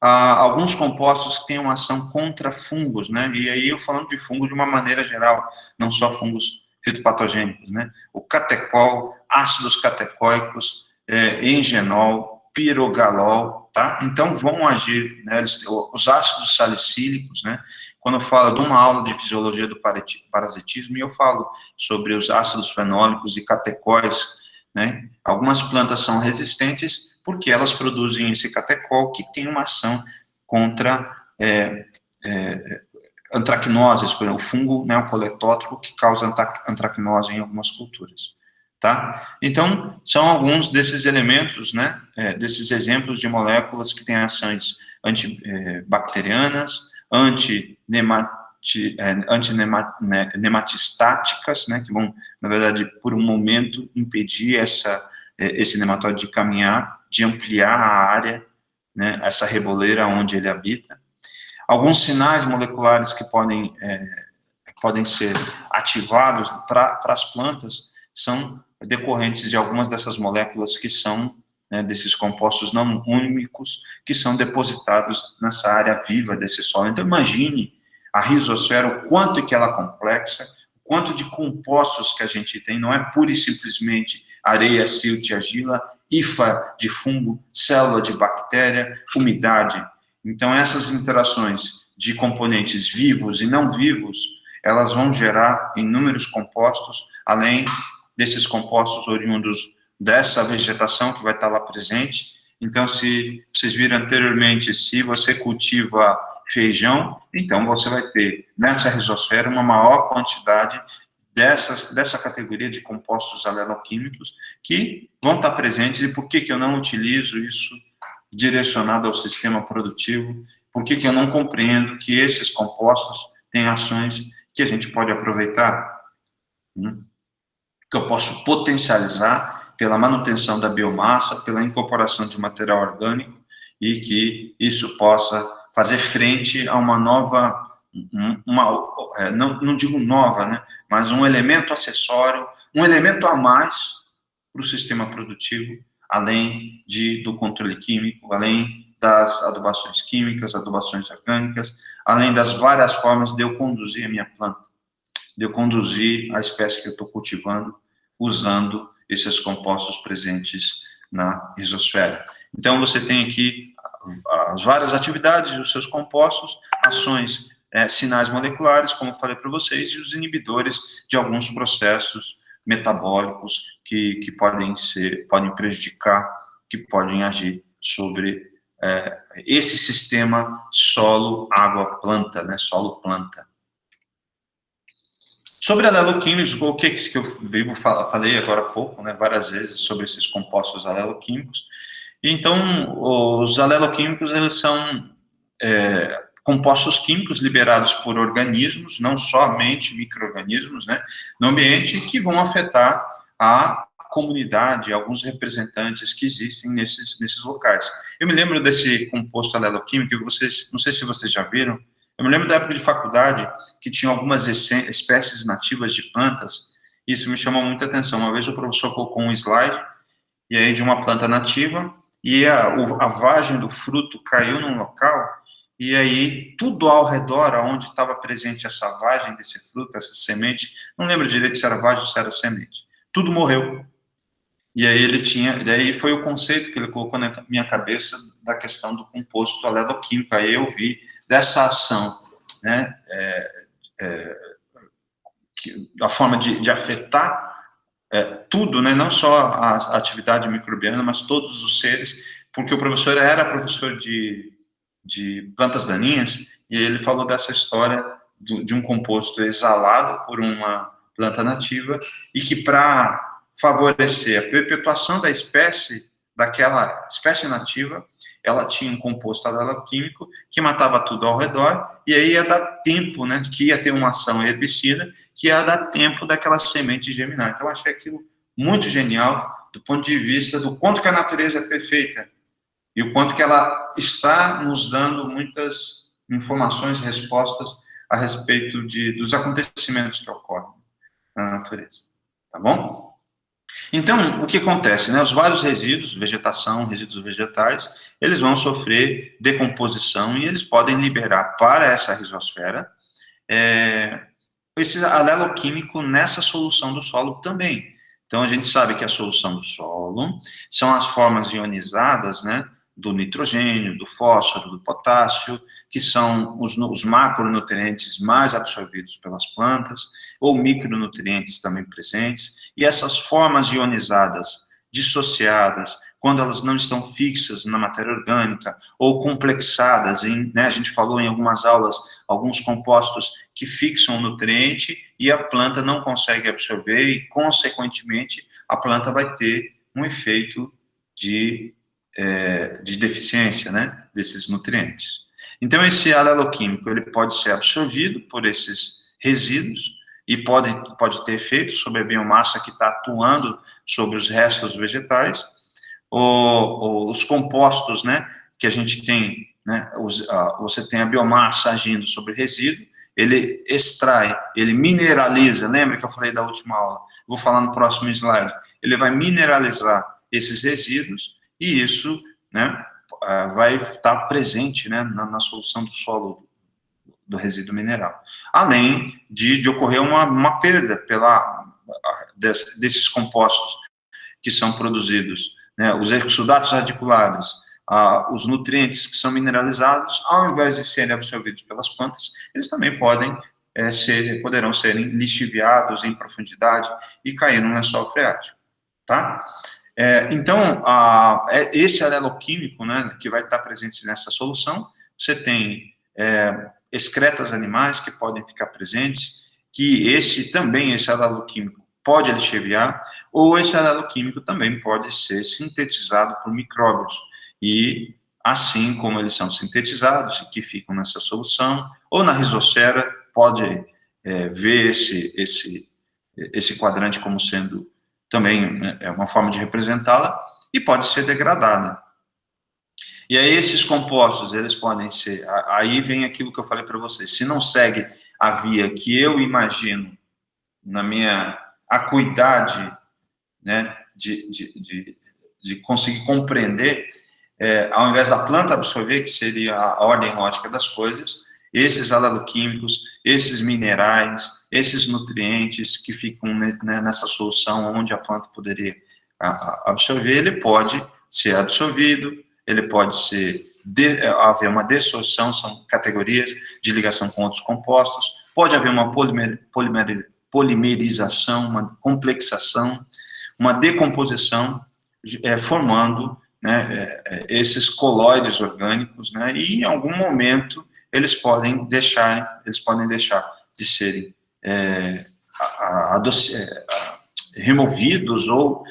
Alguns compostos que têm uma ação contra fungos, né, e aí eu falando de fungos de uma maneira geral, não só fungos fitopatogênicos, né, o catecol, ácidos catecóicos, engenol, pirogalol, tá? Então, vão agir, né, os ácidos salicílicos, né? Quando eu falo de uma aula de fisiologia do parasitismo, eu falo sobre os ácidos fenólicos e catecóis, né? Algumas plantas são resistentes porque elas produzem esse catecol que tem uma ação contra antracnoses, por exemplo, o fungo neocoletótrico que causa antracnose em algumas culturas, tá? Então, são alguns desses elementos, né, desses exemplos de moléculas que têm ações antibacterianas, antinematistáticas, né, que vão, na verdade, por um momento, impedir esse nematóide de caminhar, de ampliar a área, né, essa reboleira onde ele habita. Alguns sinais moleculares que podem ser ativados para as plantas são decorrentes de algumas dessas moléculas que são, né, desses compostos não únicos, que são depositados nessa área viva desse solo. Então, imagine a rizosfera, o quanto que ela é complexa, o quanto de compostos que a gente tem, não é pura e simplesmente areia, silt, argila, hifa de fungo, célula de bactéria, umidade. Então, essas interações de componentes vivos e não vivos, elas vão gerar inúmeros compostos, além desses compostos oriundos dessa vegetação que vai estar lá presente. Então, se vocês viram anteriormente, se você cultiva feijão, então você vai ter nessa rizosfera uma maior quantidade dessa categoria de compostos aleloquímicos que vão estar presentes. E por que eu não utilizo isso direcionado ao sistema produtivo? Por que eu não compreendo que esses compostos têm ações que a gente pode aproveitar, que eu posso potencializar pela manutenção da biomassa, pela incorporação de material orgânico, e que isso possa fazer frente a uma nova, não digo nova, né, mas um elemento acessório, um elemento a mais para o sistema produtivo, além do controle químico, além das adubações químicas, adubações orgânicas, além das várias formas de eu conduzir a minha planta, de eu conduzir a espécie que eu estou cultivando, usando esses compostos presentes na rizosfera. Então, você tem aqui as várias atividades dos seus compostos, ações, sinais moleculares, como eu falei para vocês, e os inibidores de alguns processos metabólicos que podem prejudicar, que podem agir sobre esse sistema solo, água, planta, né, solo-planta. Sobre aleloquímicos, o que eu falei agora há pouco, né, várias vezes, sobre esses compostos aleloquímicos. Então, os aleloquímicos, eles são compostos químicos liberados por organismos, não somente micro-organismos, né, no ambiente, que vão afetar a comunidade, alguns representantes que existem nesses locais. Eu me lembro desse composto aleloquímico, não sei se vocês já viram, eu me lembro da época de faculdade, que tinha algumas espécies nativas de plantas, isso me chamou muita atenção. Uma vez o professor colocou um slide, e aí de uma planta nativa, e a vagem do fruto caiu num local, e aí tudo ao redor, onde estava presente essa vagem desse fruto, essa semente, não lembro direito se era vagem ou se era semente, tudo morreu. E aí daí foi o conceito que ele colocou na minha cabeça da questão do composto aleloquímico. Aí eu vi dessa ação, né, a forma de afetar tudo, né, não só a atividade microbiana, mas todos os seres, porque o professor era professor de plantas daninhas, e ele falou dessa história de um composto exalado por uma planta nativa, e que para favorecer a perpetuação da espécie, daquela espécie nativa, ela tinha um composto aleloquímico que matava tudo ao redor, e aí ia dar tempo, né, que ia ter uma ação herbicida, que ia dar tempo daquela semente germinar. Então, eu achei aquilo muito genial, do ponto de vista do quanto que a natureza é perfeita, e o quanto que ela está nos dando muitas informações e respostas a respeito dos acontecimentos que ocorrem na natureza. Tá bom? Então, o que acontece, né? Os vários resíduos, vegetação, resíduos vegetais, eles vão sofrer decomposição e eles podem liberar para essa rizosfera esse aleloquímico nessa solução do solo também. Então, a gente sabe que a solução do solo são as formas ionizadas, né, do nitrogênio, do fósforo, do potássio, que são os macronutrientes mais absorvidos pelas plantas, ou micronutrientes também presentes, e essas formas ionizadas, dissociadas, quando elas não estão fixas na matéria orgânica, ou complexadas, a gente falou em algumas aulas, alguns compostos que fixam o nutriente, e a planta não consegue absorver, e, consequentemente, a planta vai ter um efeito de deficiência, né, desses nutrientes. Então, esse aleloquímico, ele pode ser absorvido por esses resíduos e pode ter efeito sobre a biomassa que está atuando sobre os restos vegetais, ou os compostos, né, que a gente tem, né, você tem a biomassa agindo sobre resíduo, ele extrai, ele mineraliza, lembra que eu falei da última aula? Vou falar no próximo slide. Ele vai mineralizar esses resíduos, e isso, né, vai estar presente, né, na solução do solo do resíduo mineral. Além de ocorrer uma perda desses compostos que são produzidos, né, os exudatos radiculares, os nutrientes que são mineralizados, ao invés de serem absorvidos pelas plantas, eles também poderão serem lixiviados em profundidade e cair no lençol freático, tá? Então, esse aleloquímico, né, que vai estar presente nessa solução, você tem excretas animais que podem ficar presentes, que esse aleloquímico pode lixiviar, ou esse aleloquímico também pode ser sintetizado por micróbios, e assim como eles são sintetizados e que ficam nessa solução, ou na rizosfera, pode ver esse quadrante como sendo também uma forma de representá-la, e pode ser degradada. E aí esses compostos, eles podem ser, aí vem aquilo que eu falei para vocês, se não segue a via que eu imagino na minha acuidade, né, de conseguir compreender, ao invés da planta absorver, que seria a ordem lógica das coisas, esses aleloquímicos, esses minerais, esses nutrientes que ficam, né, nessa solução onde a planta poderia absorver, ele pode ser absorvido, ele pode haver uma desorção, são categorias de ligação com outros compostos, pode haver uma polimerização, uma complexação, uma decomposição, formando, né, esses colóides orgânicos, né, e em algum momento eles podem deixar de serem removidos ou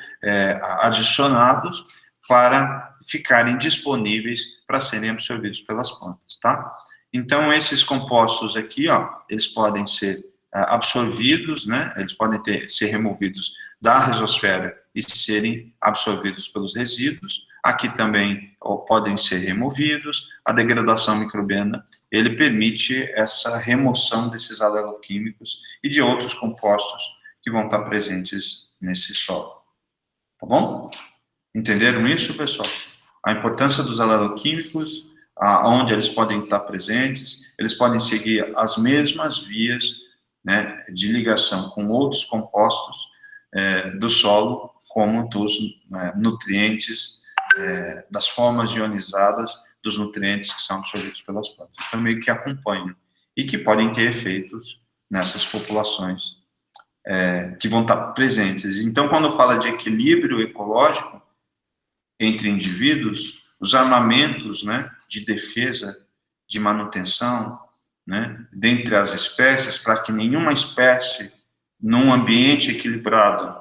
adicionados para ficarem disponíveis para serem absorvidos pelas plantas, tá? Então, esses compostos aqui, ó, eles podem ser absorvidos, né, eles podem ser removidos da rizosfera e serem absorvidos pelos resíduos. Aqui também podem ser removidos. A degradação microbiana, ele permite essa remoção desses aleloquímicos e de outros compostos que vão estar presentes nesse solo. Tá bom? Entenderam isso, pessoal? A importância dos aleloquímicos, onde eles podem estar presentes, eles podem seguir as mesmas vias, né, de ligação com outros compostos do solo, como dos nutrientes, das formas ionizadas dos nutrientes que são absorvidos pelas plantas. Então, meio que acompanham, e que podem ter efeitos nessas populações que vão estar presentes. Então, quando fala de equilíbrio ecológico entre indivíduos, os armamentos, né, de defesa, de manutenção, né, dentre as espécies, para que nenhuma espécie, num ambiente equilibrado,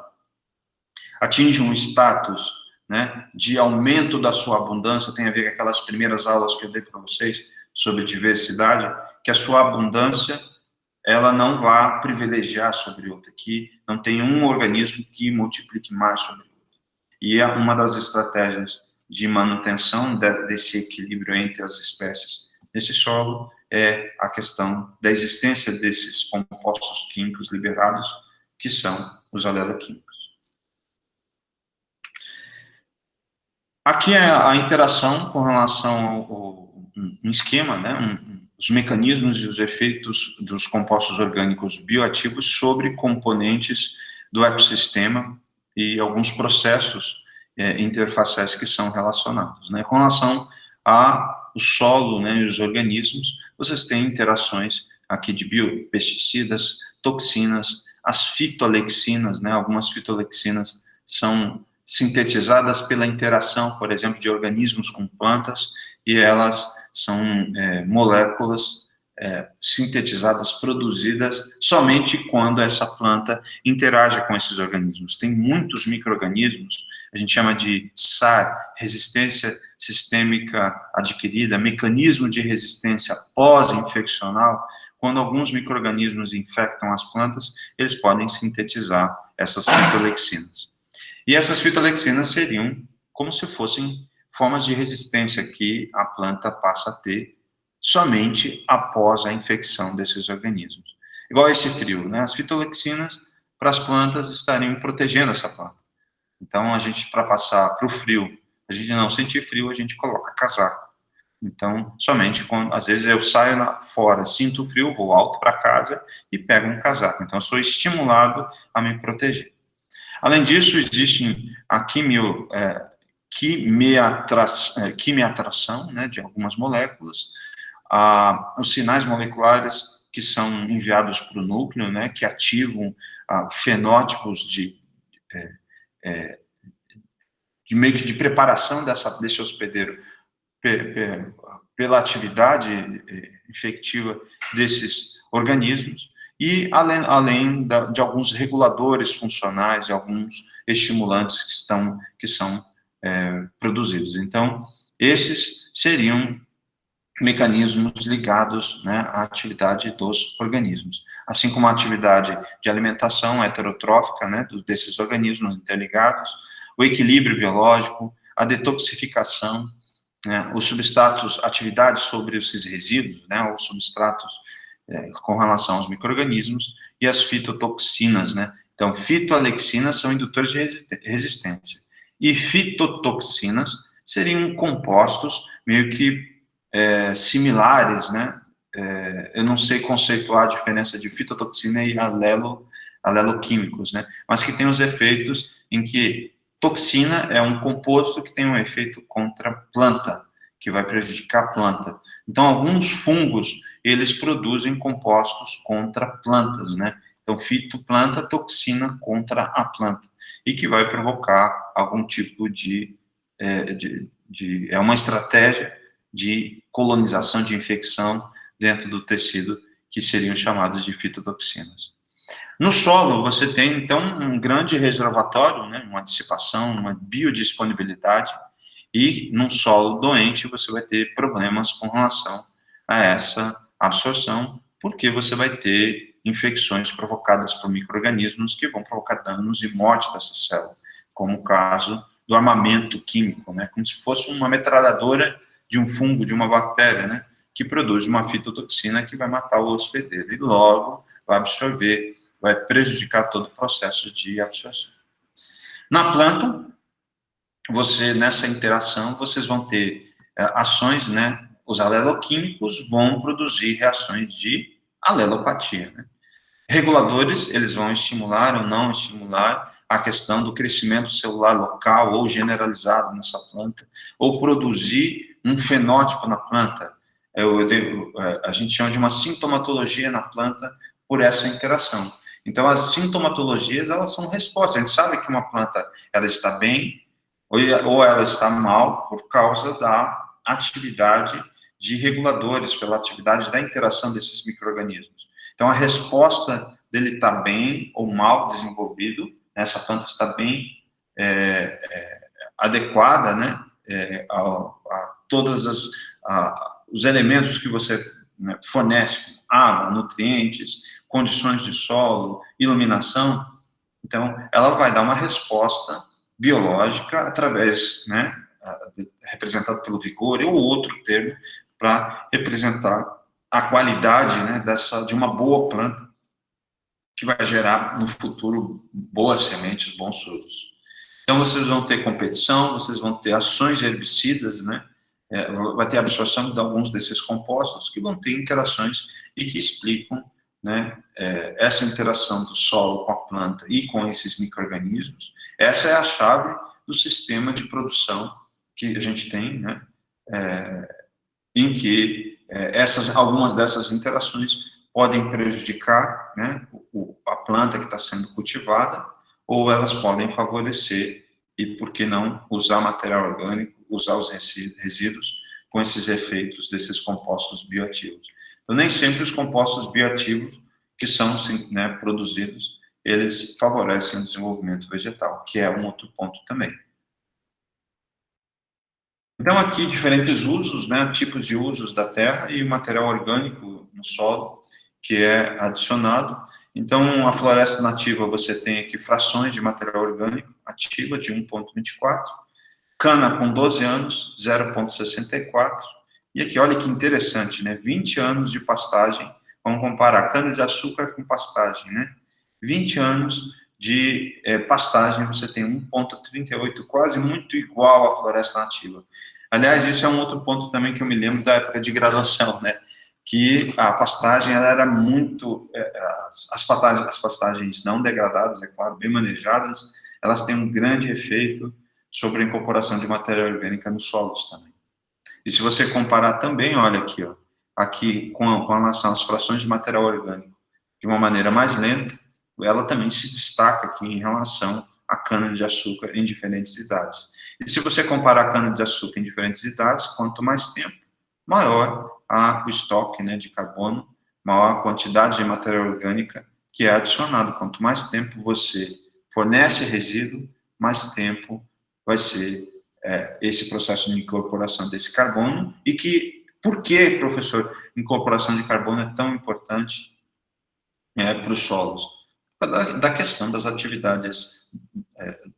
atinja um status, né, de aumento da sua abundância, tem a ver com aquelas primeiras aulas que eu dei para vocês sobre diversidade, que a sua abundância, ela não vá privilegiar sobre outra, que não tem um organismo que multiplique mais sobre outro. E é uma das estratégias de manutenção desse equilíbrio entre as espécies nesse solo é a questão da existência desses compostos químicos liberados, que são os aleloquímicos. Aqui é a interação com relação ao esquema, né, os mecanismos e os efeitos dos compostos orgânicos bioativos sobre componentes do ecossistema e alguns processos interfaciais que são relacionados, né, com relação o solo, né, e os organismos, vocês têm interações aqui de biopesticidas, toxinas, as fitolexinas, né, algumas fitolexinas são sintetizadas pela interação, por exemplo, de organismos com plantas, e elas são moléculas sintetizadas, produzidas somente quando essa planta interage com esses organismos. Tem muitos micro-organismos, a gente chama de SAR, resistência sistêmica adquirida, mecanismo de resistência pós-infeccional. Quando alguns micro-organismos infectam as plantas, eles podem sintetizar essas fitolexinas. E essas fitolexinas seriam como se fossem formas de resistência que a planta passa a ter somente após a infecção desses organismos. Igual esse frio, né? As fitolexinas para as plantas estariam protegendo essa planta. Então, a gente, para passar para o frio, a gente não sentir frio, a gente coloca casaco. Então, somente quando, às vezes eu saio fora, sinto frio, vou alto para casa e pego um casaco. Então, eu sou estimulado a me proteger. Além disso, existem a quimiatração, né, de algumas moléculas, os sinais moleculares que são enviados para o núcleo, né, que ativam fenótipos de meio que de preparação desse hospedeiro pela atividade infectiva desses organismos, e além de alguns reguladores funcionais, de alguns estimulantes que são produzidos. Então, esses seriam mecanismos ligados, né, à atividade dos organismos, assim como a atividade de alimentação heterotrófica, né, desses organismos interligados, o equilíbrio biológico, a detoxificação, né, os substratos, atividades sobre esses resíduos, né, os substratos com relação aos micro-organismos, e as fitotoxinas, né. Então, fitoalexinas são indutores de resistência, e fitotoxinas seriam compostos meio que similares, né? Eu não sei conceituar a diferença de fitotoxina e aleloquímicos, né? Mas que tem os efeitos em que toxina é um composto que tem um efeito contra a planta, que vai prejudicar a planta. Então, alguns fungos, eles produzem compostos contra plantas, né? Então, fitoplanta, toxina contra a planta, e que vai provocar algum tipo é uma estratégia de colonização, de infecção dentro do tecido, que seriam chamados de fitotoxinas. No solo, você tem, então, um grande reservatório, né, uma dissipação, uma biodisponibilidade, e num solo doente você vai ter problemas com relação a essa absorção, porque você vai ter infecções provocadas por micro-organismos que vão provocar danos e morte dessa célula, como o caso do armamento químico, né, como se fosse uma metralhadora de um fungo, de uma bactéria, né, que produz uma fitotoxina que vai matar o hospedeiro, e logo vai absorver, vai prejudicar todo o processo de absorção. Na planta, nessa interação, vocês vão ter ações, né, os aleloquímicos vão produzir reações de alelopatia, né. Reguladores, eles vão estimular ou não estimular a questão do crescimento celular local ou generalizado nessa planta, ou produzir um fenótipo na planta. A gente chama de uma sintomatologia na planta por essa interação. Então, as sintomatologias, elas são respostas. A gente sabe que uma planta, ela está bem, ou ela está mal por causa da atividade de reguladores, pela atividade da interação desses micro-organismos. Então, a resposta dele está bem ou mal desenvolvido, essa planta está bem adequada, né, a todos os elementos que você, né, fornece, água, nutrientes, condições de solo, iluminação. Então, ela vai dar uma resposta biológica através, né, representado pelo vigor, ou outro termo, para representar a qualidade, né, de uma boa planta, que vai gerar no futuro boas sementes, bons frutos. Então, vocês vão ter competição, vocês vão ter ações herbicidas, né, vai ter absorção de alguns desses compostos, que vão ter interações e que explicam, né, essa interação do solo com a planta e com esses micro-organismos. Essa é a chave do sistema de produção que a gente tem, né, em que algumas dessas interações podem prejudicar, né, a planta que está sendo cultivada, ou elas podem favorecer, e por que não usar material orgânico, usar os resíduos com esses efeitos desses compostos bioativos. Então, nem sempre os compostos bioativos que são, né, produzidos, eles favorecem o desenvolvimento vegetal, que é um outro ponto também. Então, aqui, diferentes usos, né, tipos de usos da terra e o material orgânico no solo, que é adicionado. Então, a floresta nativa, você tem aqui frações de material orgânico ativa de 1,24, cana com 12 anos, 0,64, e aqui, olha que interessante, né, 20 anos de pastagem, vamos comparar cana-de-açúcar com pastagem, né, 20 anos de pastagem, você tem 1,38, quase muito igual à floresta nativa. Aliás, isso é um outro ponto também que eu me lembro da época de graduação, né? Que a pastagem ela era muito... as pastagens não degradadas, é claro, bem manejadas, elas têm um grande efeito sobre a incorporação de matéria orgânica nos solos também. E se você comparar também, olha aqui, ó, aqui com relação às frações de material orgânico de uma maneira mais lenta, ela também se destaca aqui em relação à cana-de-açúcar em diferentes idades. E se você comparar a cana-de-açúcar em diferentes idades, quanto mais tempo, maior o estoque, né, de carbono, maior a quantidade de matéria orgânica que é adicionado. Quanto mais tempo você fornece resíduo, mais tempo vai ser esse processo de incorporação desse carbono. E que, por que, professor, incorporação de carbono é tão importante para os solos? Da questão das atividades,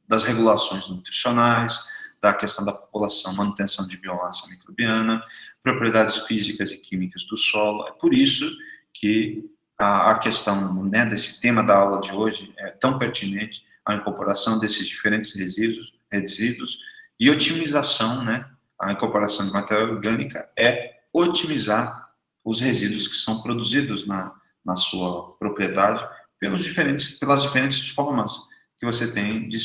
das regulações nutricionais, da questão da população, manutenção de biomassa microbiana, propriedades físicas e químicas do solo. É por isso que a questão, né, desse tema da aula de hoje é tão pertinente, a incorporação desses diferentes resíduos e otimização, né, a incorporação de matéria orgânica é otimizar os resíduos que são produzidos na sua propriedade pelas diferentes formas que você tem de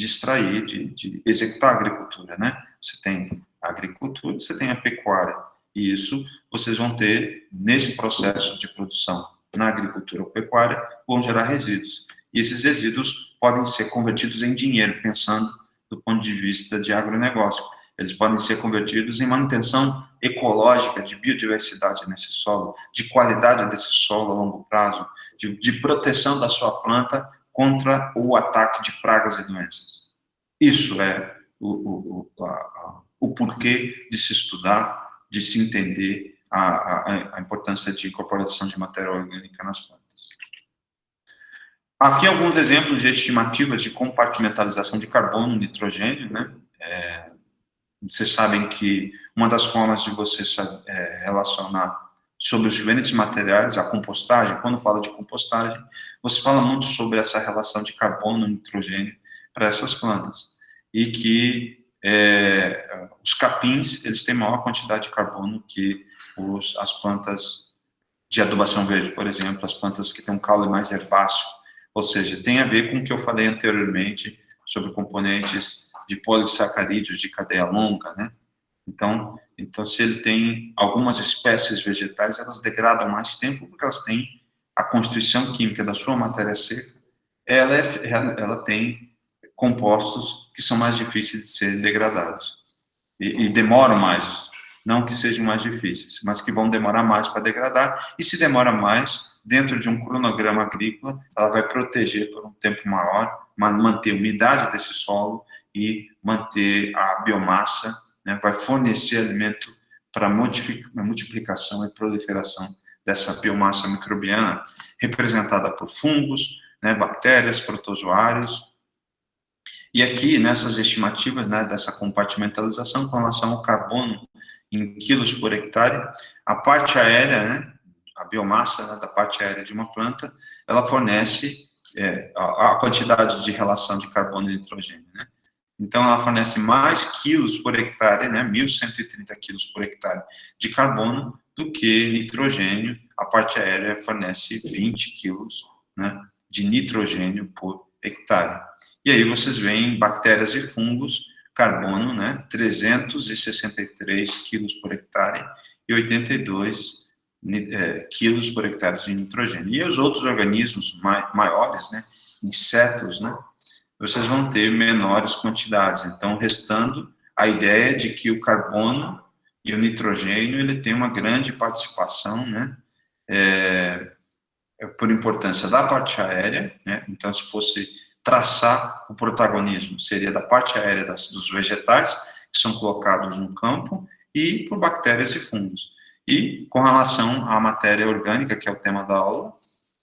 extrair, de executar a agricultura, né? Você tem a agricultura, você tem a pecuária, e isso vocês vão ter nesse processo de produção na agricultura ou pecuária, vão gerar resíduos. E esses resíduos podem ser convertidos em dinheiro, pensando do ponto de vista de agronegócio. Eles podem ser convertidos em manutenção ecológica, de biodiversidade nesse solo, de qualidade desse solo a longo prazo, de proteção da sua planta contra o ataque de pragas e doenças. Isso é o porquê de se estudar, de se entender a importância de incorporação de matéria orgânica nas plantas. Aqui alguns exemplos de estimativas de compartimentalização de carbono e nitrogênio, né? Vocês sabem que uma das formas de você relacionar sobre os diferentes materiais, a compostagem, quando fala de compostagem, você fala muito sobre essa relação de carbono e nitrogênio para essas plantas. E que os capins, eles têm maior quantidade de carbono que as plantas de adubação verde, por exemplo, as plantas que têm um caule mais herbáceo. Ou seja, tem a ver com o que eu falei anteriormente sobre componentes de polissacarídeos de cadeia longa, né? Então, se ele tem algumas espécies vegetais, elas degradam mais tempo porque elas têm a constituição química da sua matéria seca, ela tem compostos que são mais difíceis de serem degradados e demoram mais, não que sejam mais difíceis, mas que vão demorar mais para degradar, e se demora mais, dentro de um cronograma agrícola, ela vai proteger por um tempo maior, manter a umidade desse solo e manter a biomassa, né, vai fornecer alimento para a multiplicação e proliferação dessa biomassa microbiana, representada por fungos, né, bactérias, protozoários. E aqui, nessas estimativas, né, dessa compartimentalização com relação ao carbono em quilos por hectare, a parte aérea, né, a biomassa, né, da parte aérea de uma planta, ela fornece a quantidade de relação de carbono e nitrogênio, né? Então, ela fornece mais quilos por hectare, né, 1.130 quilos por hectare de carbono, do que nitrogênio. A parte aérea fornece 20 quilos, né, de nitrogênio por hectare. E aí vocês veem bactérias e fungos carbono, né, 363 quilos por hectare e 82 quilos por hectare de nitrogênio. E os outros organismos maiores, né, insetos, né, vocês vão ter menores quantidades. Então, restando a ideia de que o carbono e o nitrogênio, ele tem uma grande participação, né, por importância da parte aérea, né, então, se fosse traçar o protagonismo, seria da parte aérea dos vegetais, que são colocados no campo, e por bactérias e fungos. E, com relação à matéria orgânica, que é o tema da aula,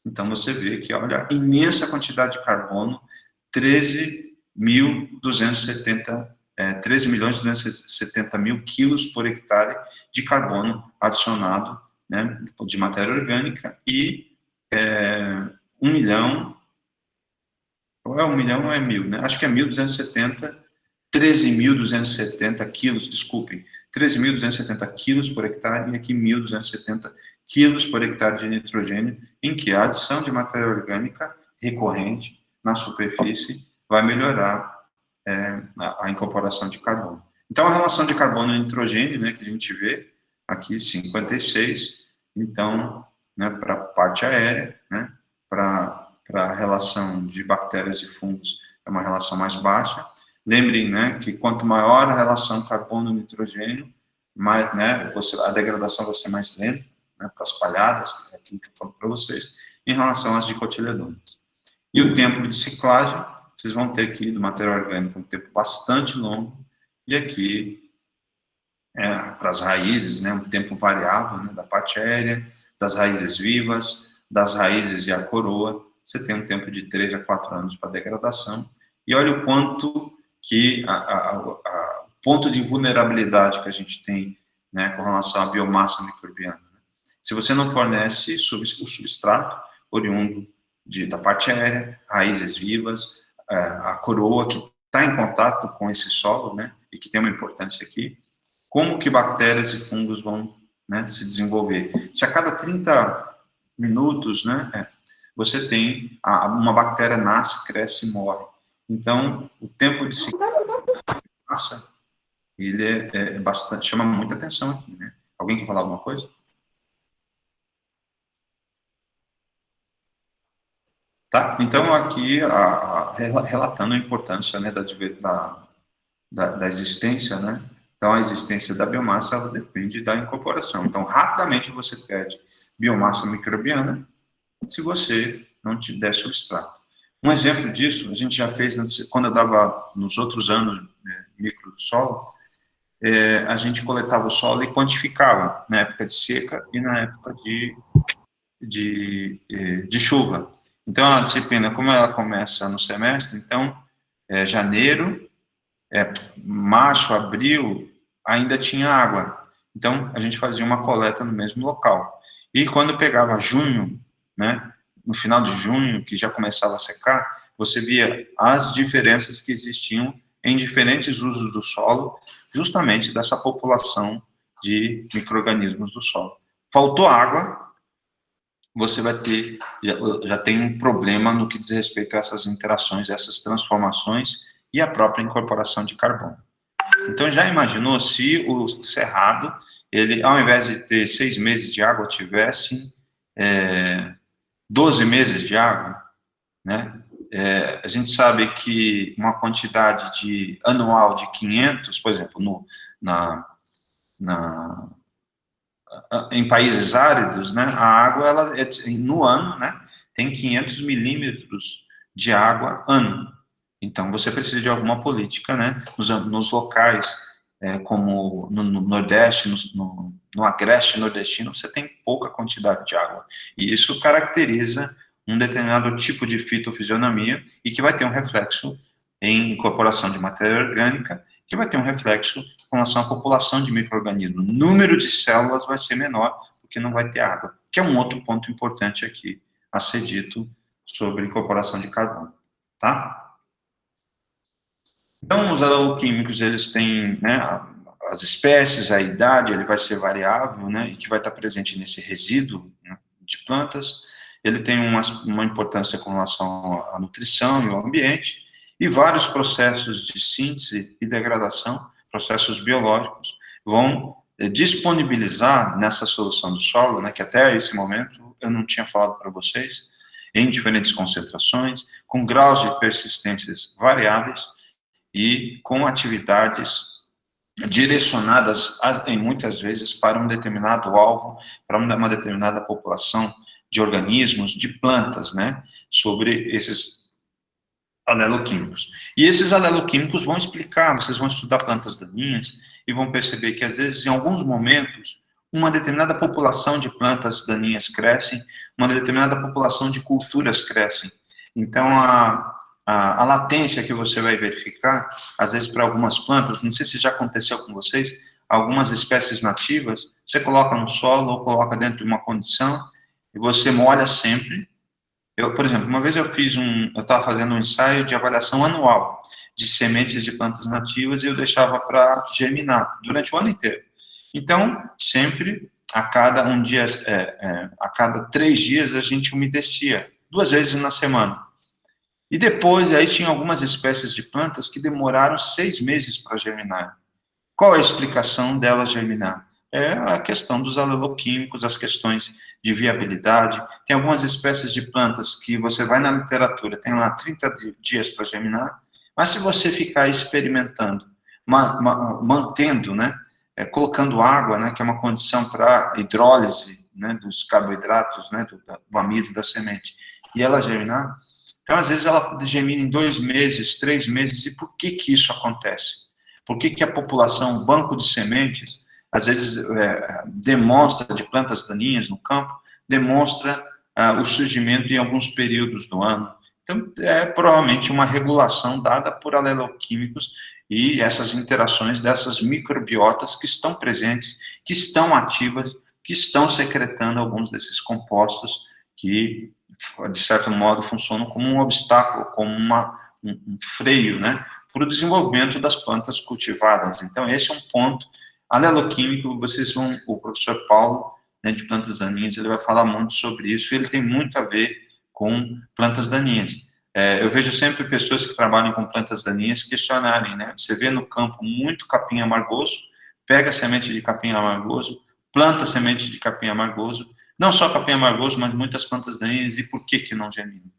então, você vê que, olha, imensa quantidade de carbono, 13 milhões e 270 mil quilos por hectare de carbono adicionado, né, de matéria orgânica, e 1 milhão, ou é 1 milhão ou é 1.000, né? Acho que é 1.270, 13.270 quilos, desculpem, 13.270 quilos por hectare, e aqui 1.270 quilos por hectare de nitrogênio, em que a adição de matéria orgânica recorrente na superfície vai melhorar a incorporação de carbono. Então, a relação de carbono e nitrogênio, né, que a gente vê aqui, 56, então, né, para a parte aérea, né, para a relação de bactérias e fungos, é uma relação mais baixa. Lembrem, né, que quanto maior a relação carbono-nitrogênio, mais, né, a degradação vai ser mais lenta, né, para as palhadas, que é aquilo que eu falo para vocês, em relação às dicotiledôneas. E o tempo de ciclagem, vocês vão ter aqui do material orgânico um tempo bastante longo, e aqui, para as raízes, né, um tempo variável, né, da parte aérea, das raízes vivas, das raízes e a coroa, você tem um tempo de 3 a 4 anos para degradação, e olha o quanto que o ponto de vulnerabilidade que a gente tem, né, com relação à biomassa microbiana. Né? Se você não fornece o substrato oriundo da parte aérea, raízes vivas, a coroa que está em contato com esse solo, né, e que tem uma importância aqui, como que bactérias e fungos vão, né, se desenvolver. Se a cada 30 minutos, né, você tem uma bactéria nasce, cresce e morre. Então, o tempo de ciclo, ele é bastante, chama muita atenção aqui, né? Alguém quer falar alguma coisa? Tá? Então, aqui, relatando a importância, né, da existência, né? Então, a existência da biomassa, ela depende da incorporação. Então, rapidamente você perde biomassa microbiana se você não te der substrato. Um exemplo disso, a gente já fez, quando eu dava nos outros anos micro do solo, a gente coletava o solo e quantificava na época de seca e na época de chuva. Então, a disciplina, como ela começa no semestre, então, janeiro, março, abril, ainda tinha água. Então, a gente fazia uma coleta no mesmo local. E quando pegava junho, né, no final de junho, que já começava a secar, você via as diferenças que existiam em diferentes usos do solo, justamente dessa população de micro-organismos do solo. Faltou água, você vai ter, já tem um problema no que diz respeito a essas interações, essas transformações e a própria incorporação de carbono. Então, já imaginou se o cerrado, ele, ao invés de ter 6 meses de água, tivesse 12 meses de água, né? A gente sabe que uma quantidade anual de 500, por exemplo, em países áridos, né, a água, ela no ano, né, tem 500 milímetros de água ano. Então, você precisa de alguma política, né, nos locais, como no Nordeste, no Agreste nordestino, você tem pouca quantidade de água. E isso caracteriza um determinado tipo de fitofisionomia e que vai ter um reflexo em incorporação de matéria orgânica, que vai ter um reflexo com relação à população de micro-organismos. O número de células vai ser menor, porque não vai ter água, que é um outro ponto importante aqui a ser dito sobre incorporação de carbono, tá? Então, os aloquímicos, eles têm, né, as espécies, a idade, ele vai ser variável, né, e que vai estar presente nesse resíduo, né, de plantas. Ele tem uma importância com relação à nutrição e ao ambiente, E vários processos de síntese e degradação, processos biológicos, vão disponibilizar nessa solução do solo, né, que até esse momento eu não tinha falado para vocês, em diferentes concentrações, com graus de persistências variáveis e com atividades direcionadas, em muitas vezes, para um determinado alvo, para uma determinada população de organismos, de plantas, né, sobre esses aleloquímicos. E esses aleloquímicos vão explicar, vocês vão estudar plantas daninhas e vão perceber que, às vezes, em alguns momentos, uma determinada população de plantas daninhas crescem, uma determinada população de culturas crescem. Então, a latência que você vai verificar, às vezes, para algumas plantas, não sei se já aconteceu com vocês, algumas espécies nativas, você coloca no solo ou coloca dentro de uma condição e você molha sempre. Eu, por exemplo, uma vez eu estava fazendo um ensaio de avaliação anual de sementes de plantas nativas e eu deixava para germinar durante o ano inteiro. Então, sempre, a cada a cada 3 dias, a gente umedecia, 2 vezes na semana. E depois, aí tinha algumas espécies de plantas que demoraram 6 meses para germinar. Qual é a explicação delas germinar? É a questão dos aleloquímicos, as questões de viabilidade. Tem algumas espécies de plantas que você vai na literatura, tem lá 30 dias para germinar, mas se você ficar experimentando, mantendo, né, colocando água, né, que é uma condição para hidrólise, né, dos carboidratos, né, do amido da semente, e ela germinar, então às vezes ela germina em 2 meses, 3 meses, e por que que isso acontece? Por que que a população, o banco de sementes, às vezes demonstra, de plantas daninhas no campo, demonstra o surgimento em alguns períodos do ano? Então, é provavelmente uma regulação dada por aleloquímicos e essas interações dessas microbiotas que estão presentes, que estão ativas, que estão secretando alguns desses compostos que, de certo modo, funcionam como um obstáculo, como um freio, né, para o desenvolvimento das plantas cultivadas. Então, esse é um ponto aleloquímico. O professor Paulo, né, de plantas daninhas, ele vai falar muito sobre isso, e ele tem muito a ver com plantas daninhas. Eu vejo sempre pessoas que trabalham com plantas daninhas questionarem, né, você vê no campo muito capim amargoso, pega a semente de capim amargoso, planta a semente de capim amargoso, não só capim amargoso, mas muitas plantas daninhas, e por que que não germinam?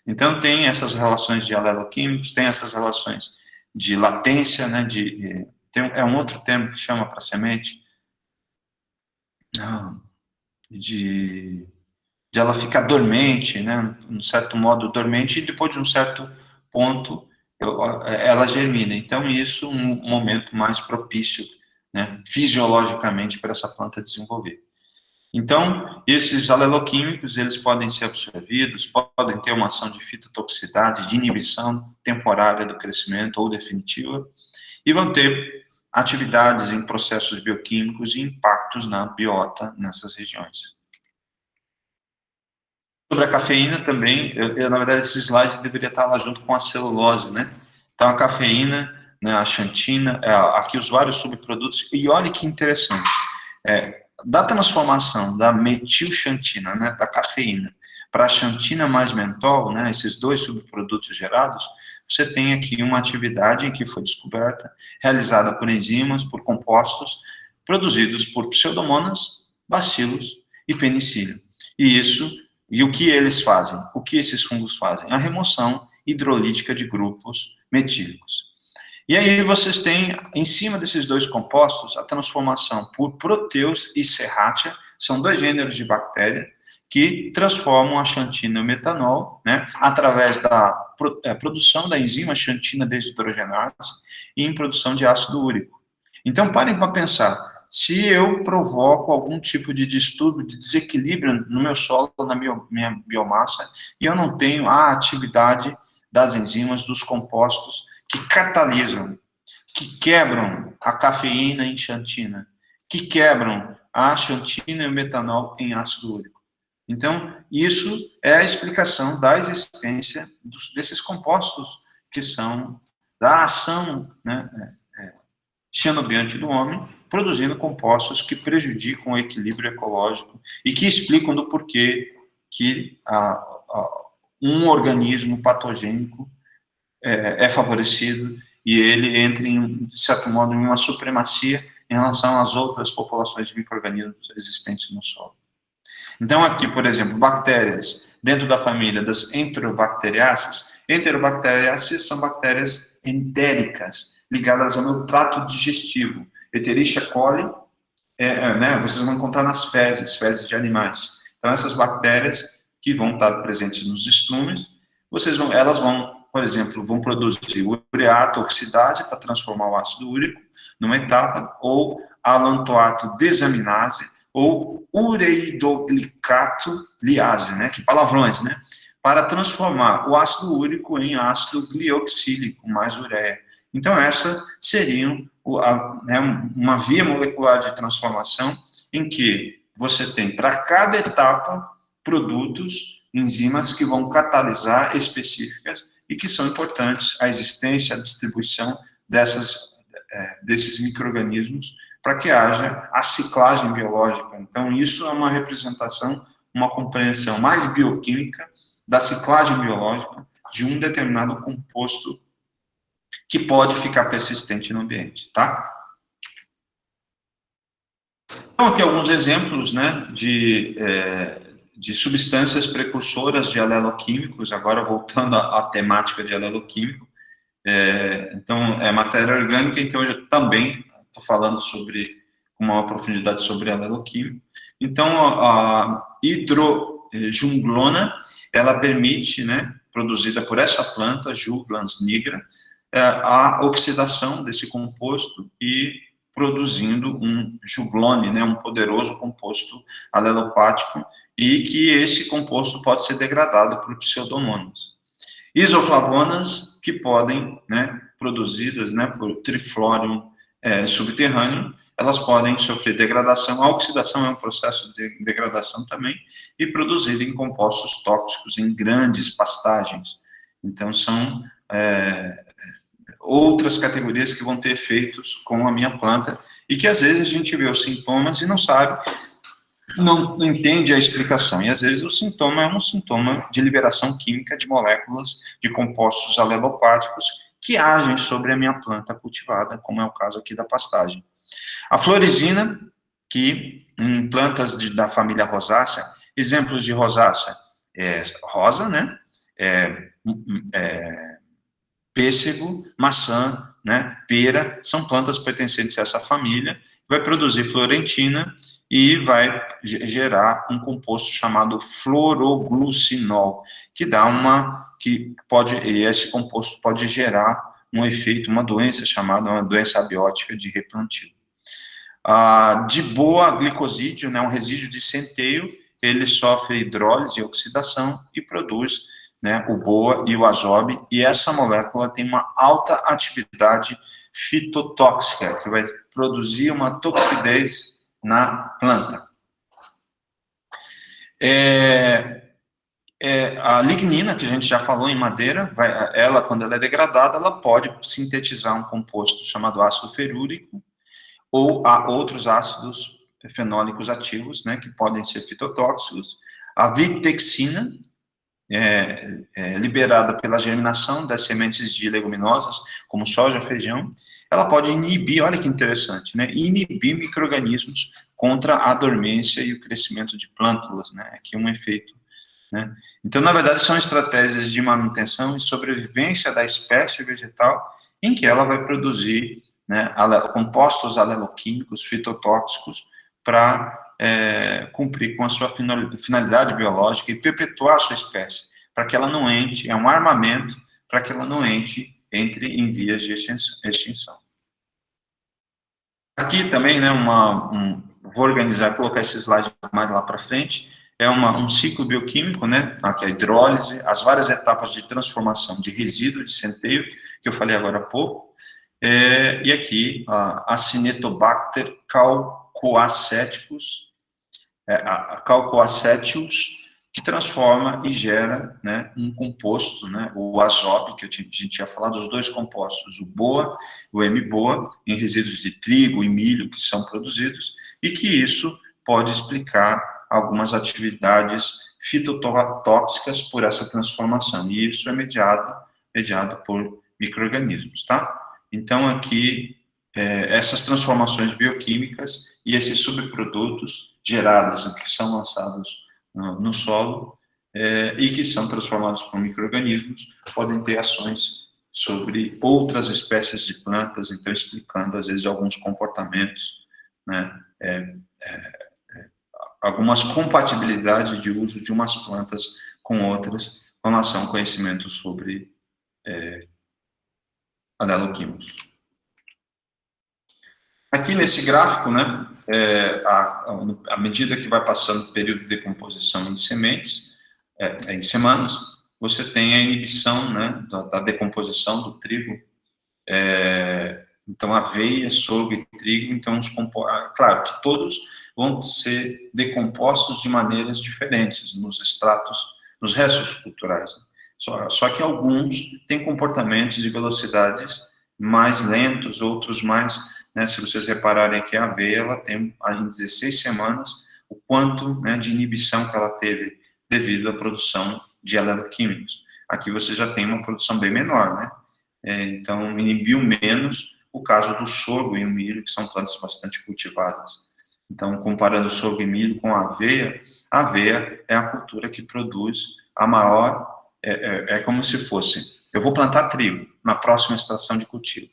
Então, tem essas relações de aleloquímicos, tem essas relações de latência, né, é um outro termo que chama para semente, de ela ficar dormente, né, um certo modo dormente, e depois de um certo ponto, ela germina. Então, isso é um momento mais propício, né, fisiologicamente, para essa planta desenvolver. Então, esses aleloquímicos, eles podem ser absorvidos, podem ter uma ação de fitotoxicidade, de inibição temporária do crescimento ou definitiva, e vão ter atividades em processos bioquímicos e impactos na biota nessas regiões. Sobre a cafeína também, na verdade, esse slide deveria estar lá junto com a celulose, né? Então, a cafeína, né, a xantina, aqui os vários subprodutos, e olha que interessante, da transformação da metilxantina, né, da cafeína, para a xantina mais mentol, né, esses 2 subprodutos gerados, você tem aqui uma atividade que foi descoberta, realizada por enzimas, por compostos, produzidos por pseudomonas, bacilos e penicillium. E o que eles fazem? O que esses fungos fazem? A remoção hidrolítica de grupos metílicos. E aí vocês têm, em cima desses 2 compostos, a transformação por Proteus e Serratia, são 2 gêneros de bactéria, que transformam a xantina e o metanol, né, através da produção da enzima xantina desidrogenase e em produção de ácido úrico. Então, parem para pensar, se eu provoco algum tipo de distúrbio, de desequilíbrio no meu solo, na minha biomassa, e eu não tenho a atividade das enzimas, dos compostos que catalisam, que quebram a cafeína em xantina, que quebram a xantina e o metanol em ácido úrico. Então, isso é a explicação da existência desses compostos que são da ação, né, xenobiante do homem, produzindo compostos que prejudicam o equilíbrio ecológico e que explicam do porquê que um organismo patogênico é favorecido e ele entra, de certo modo, em uma supremacia em relação às outras populações de micro-organismos existentes no solo. Então, aqui, por exemplo, bactérias dentro da família das Enterobacteriaceae. Enterobacteriaceae são bactérias entéricas, ligadas ao meu trato digestivo. Escherichia coli, vocês vão encontrar nas fezes de animais. Então, essas bactérias que vão estar presentes nos estrumes, elas vão, por exemplo, vão produzir ureato oxidase para transformar o ácido úrico numa etapa, ou alantoato desaminase, ou ureidoglicato liase, né? Que palavrões, né? Para transformar o ácido úrico em ácido glioxílico, mais ureia. Então, essa seria uma via molecular de transformação em que você tem, para cada etapa, produtos, enzimas que vão catalisar específicas e que são importantes à existência, à distribuição desses micro-organismos para que haja a ciclagem biológica. Então, isso é uma representação, uma compreensão mais bioquímica da ciclagem biológica de um determinado composto que pode ficar persistente no ambiente, tá? Então, aqui alguns exemplos, né, de substâncias precursoras de aleloquímicos, agora voltando à temática de aleloquímico. Então, é matéria orgânica, então hoje eu também estou falando com uma profundidade sobre aleloquímico. Então, a hidrojunglona, ela permite, né, produzida por essa planta, Juglans nigra, a oxidação desse composto e produzindo um juglone, né, um poderoso composto alelopático, e que esse composto pode ser degradado por pseudomonas. Isoflavonas, que podem, né, produzidas, né, por triflórium subterrâneo, elas podem sofrer degradação. A oxidação é um processo de degradação também, e produzida em compostos tóxicos em grandes pastagens. Então, são outras categorias que vão ter efeitos com a minha planta, e que às vezes a gente vê os sintomas e não sabe, não entende a explicação, e às vezes o sintoma é um sintoma de liberação química de moléculas de compostos alelopáticos que agem sobre a minha planta cultivada, como é o caso aqui da pastagem. A florizina, que em plantas da família rosácea, exemplos de rosácea, rosa, né, pêssego, maçã, né, pera, são plantas pertencentes a essa família, vai produzir florentina e vai gerar um composto chamado fluoroglucinol, e esse composto pode gerar um efeito, uma doença chamada, uma doença abiótica de replantio. De boa glicosídeo, né, um resíduo de centeio, ele sofre hidrólise e oxidação e produz, né, o BOA e o azobe, e essa molécula tem uma alta atividade fitotóxica, que vai produzir uma toxidez na planta. A lignina, que a gente já falou em madeira, quando ela é degradada, ela pode sintetizar um composto chamado ácido ferúrico, ou há outros ácidos fenólicos ativos, né, que podem ser fitotóxicos. A vitexina, liberada pela germinação das sementes de leguminosas, como soja, feijão, ela pode inibir, olha que interessante, né, inibir micro-organismos contra a dormência e o crescimento de plântulas, né, aqui um efeito, né. Então, na verdade, são estratégias de manutenção e sobrevivência da espécie vegetal, em que ela vai produzir, né, compostos aleloquímicos, fitotóxicos, para cumprir com a sua finalidade biológica e perpetuar a sua espécie, para que ela não entre, é um armamento para que ela não entre em vias de extinção. Aqui também, né, vou colocar esse slide mais lá para frente, um ciclo bioquímico, né, aqui a hidrólise, as várias etapas de transformação de resíduo de centeio, que eu falei agora há pouco, e aqui a Acinetobacter calcoaceticus, calcoacetius, que transforma e gera, né, um composto, né, o azobe, que a gente tinha falado, os dois compostos, o BOA, o M-BOA, em resíduos de trigo e milho que são produzidos, e que isso pode explicar algumas atividades fitotóxicas por essa transformação, e isso é mediado mediado por micro-organismos, tá? Então, aqui, essas transformações bioquímicas e esses subprodutos gerados, que são lançados no solo, e que são transformados por micro-organismos, podem ter ações sobre outras espécies de plantas, então explicando, às vezes, alguns comportamentos, né, algumas compatibilidades de uso de umas plantas com outras, com relação ao conhecimento sobre aneloquímicos. Aqui nesse gráfico, né, à medida que vai passando o período de decomposição em sementes, em semanas, você tem a inibição, né, da decomposição do trigo. Então, aveia, sorgo e trigo, então, claro que todos vão ser decompostos de maneiras diferentes nos estratos, nos restos culturais. Só que alguns têm comportamentos e velocidades mais lentos, outros mais, né, se vocês repararem aqui, a aveia, ela tem em 16 semanas o quanto, né, de inibição que ela teve devido à produção de aleloquímicos. Aqui você já tem uma produção bem menor, né? Então, inibiu menos o caso do sorgo e o milho, que são plantas bastante cultivadas. Então, comparando o sorgo e milho com a aveia é a cultura que produz a maior, como se fosse, eu vou plantar trigo na próxima estação de cultivo.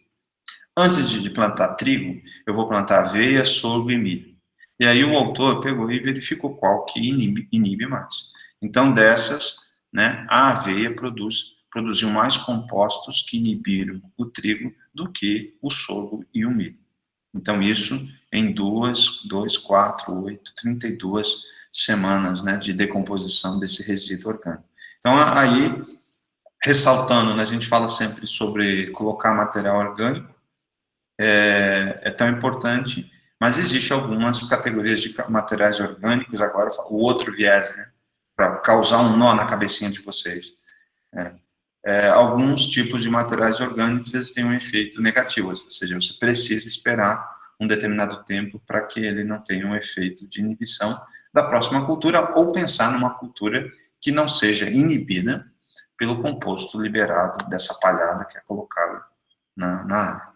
Antes de plantar trigo, eu vou plantar aveia, sorgo e milho. E aí o autor pegou e verificou qual que inibe mais. Então, dessas, né, a aveia produziu mais compostos que inibiram o trigo do que o sorgo e o milho. Então, isso em 2, 4, 8, 32 semanas, né, de decomposição desse resíduo orgânico. Então, aí, ressaltando, né, a gente fala sempre sobre colocar material orgânico, é tão importante, mas existe algumas categorias de materiais orgânicos, agora o outro viés, né, para causar um nó na cabecinha de vocês. Alguns tipos de materiais orgânicos eles têm um efeito negativo, ou seja, você precisa esperar um determinado tempo para que ele não tenha um efeito de inibição da próxima cultura, ou pensar numa cultura que não seja inibida pelo composto liberado dessa palhada que é colocada na área.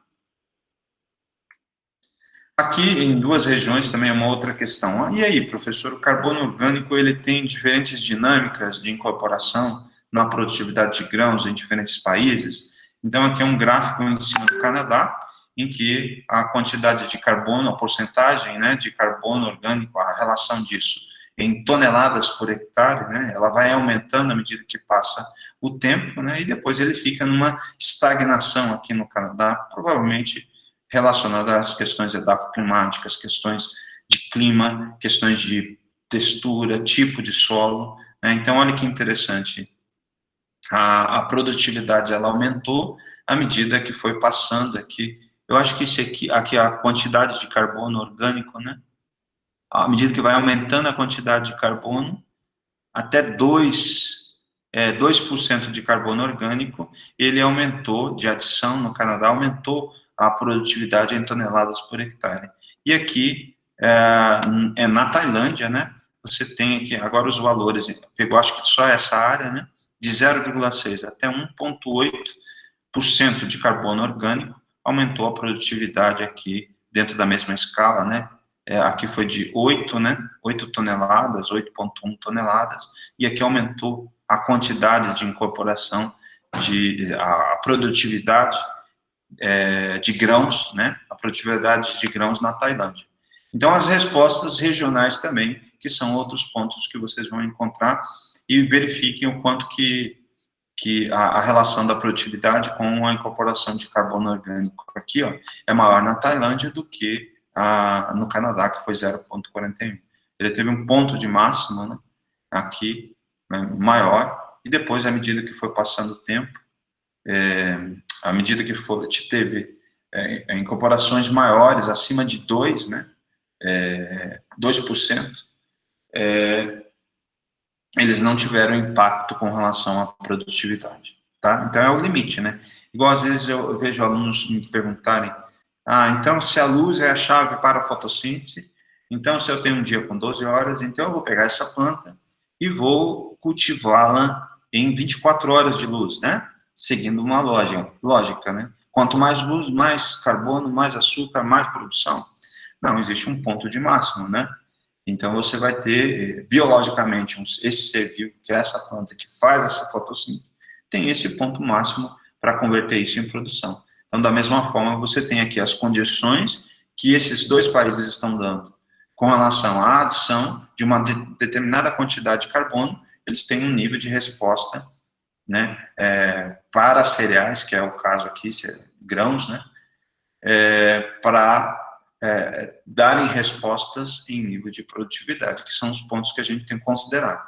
Aqui, em duas regiões, também é uma outra questão. E aí, professor, o carbono orgânico ele tem diferentes dinâmicas de incorporação na produtividade de grãos em diferentes países? Então, aqui é um gráfico em cima do Canadá, em que a quantidade de carbono, a porcentagem, né, de carbono orgânico, a relação disso em toneladas por hectare, né, ela vai aumentando à medida que passa o tempo, né, e depois ele fica numa estagnação aqui no Canadá, provavelmente relacionada às questões edafoclimáticas, questões de clima, questões de textura, tipo de solo, né? Então, olha que interessante, a produtividade ela aumentou à medida que foi passando aqui. Eu acho que aqui a quantidade de carbono orgânico, né? À medida que vai aumentando a quantidade de carbono, até 2% de carbono orgânico, ele aumentou, de adição no Canadá, aumentou a produtividade em toneladas por hectare. E aqui, na Tailândia, né, você tem aqui, agora os valores, pegou acho que só essa área, né, de 0,6 até 1,8% de carbono orgânico, aumentou a produtividade aqui, dentro da mesma escala, né, aqui foi de 8, né, 8 toneladas, 8,1 toneladas, e aqui aumentou a quantidade de incorporação, a produtividade de grãos, né, a produtividade de grãos na Tailândia. Então, as respostas regionais também, que são outros pontos que vocês vão encontrar, e verifiquem o quanto que a relação da produtividade com a incorporação de carbono orgânico aqui, ó, é maior na Tailândia do que no Canadá, que foi 0,41. Ele teve um ponto de máxima, né, aqui, né, maior, e depois, à medida que foi passando o tempo, à medida que teve incorporações maiores, acima de 2%, né, 2%, eles não tiveram impacto com relação à produtividade, tá? Então, é o limite, né? Igual, às vezes, eu vejo alunos me perguntarem, então, se a luz é a chave para a fotossíntese, então, se eu tenho um dia com 12 horas, então eu vou pegar essa planta e vou cultivá-la em 24 horas de luz, né? seguindo uma lógica, né? Quanto mais luz, mais carbono, mais açúcar, mais produção. Não, existe um ponto de máximo, né? Então, você vai ter, biologicamente, esse ser vivo, que é essa planta que faz essa fotossíntese, tem esse ponto máximo para converter isso em produção. Então, da mesma forma, você tem aqui as condições que esses dois países estão dando com relação à adição de uma determinada quantidade de carbono, eles têm um nível de resposta, né, para cereais, que é o caso aqui, grãos, né, para darem respostas em nível de produtividade, que são os pontos que a gente tem que considerar.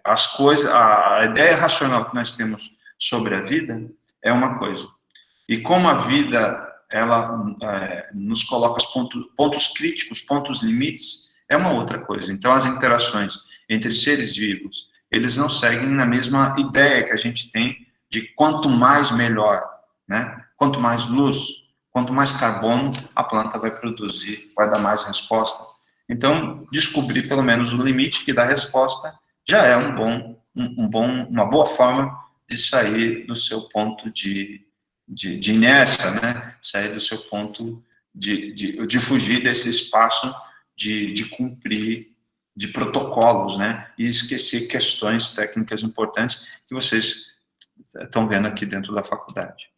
As coisas, a ideia racional que nós temos sobre a vida é uma coisa, e como a vida ela nos coloca os pontos críticos, pontos limites, é uma outra coisa. Então, as interações entre seres vivos, eles não seguem na mesma ideia que a gente tem de quanto mais melhor, né? Quanto mais luz, quanto mais carbono a planta vai produzir, vai dar mais resposta. Então, descobrir pelo menos o limite que dá resposta já é uma boa forma de sair do seu ponto de inércia, né? Sair do seu ponto de fugir desse espaço de cumprir de protocolos, né? E esquecer questões técnicas importantes que vocês estão vendo aqui dentro da faculdade.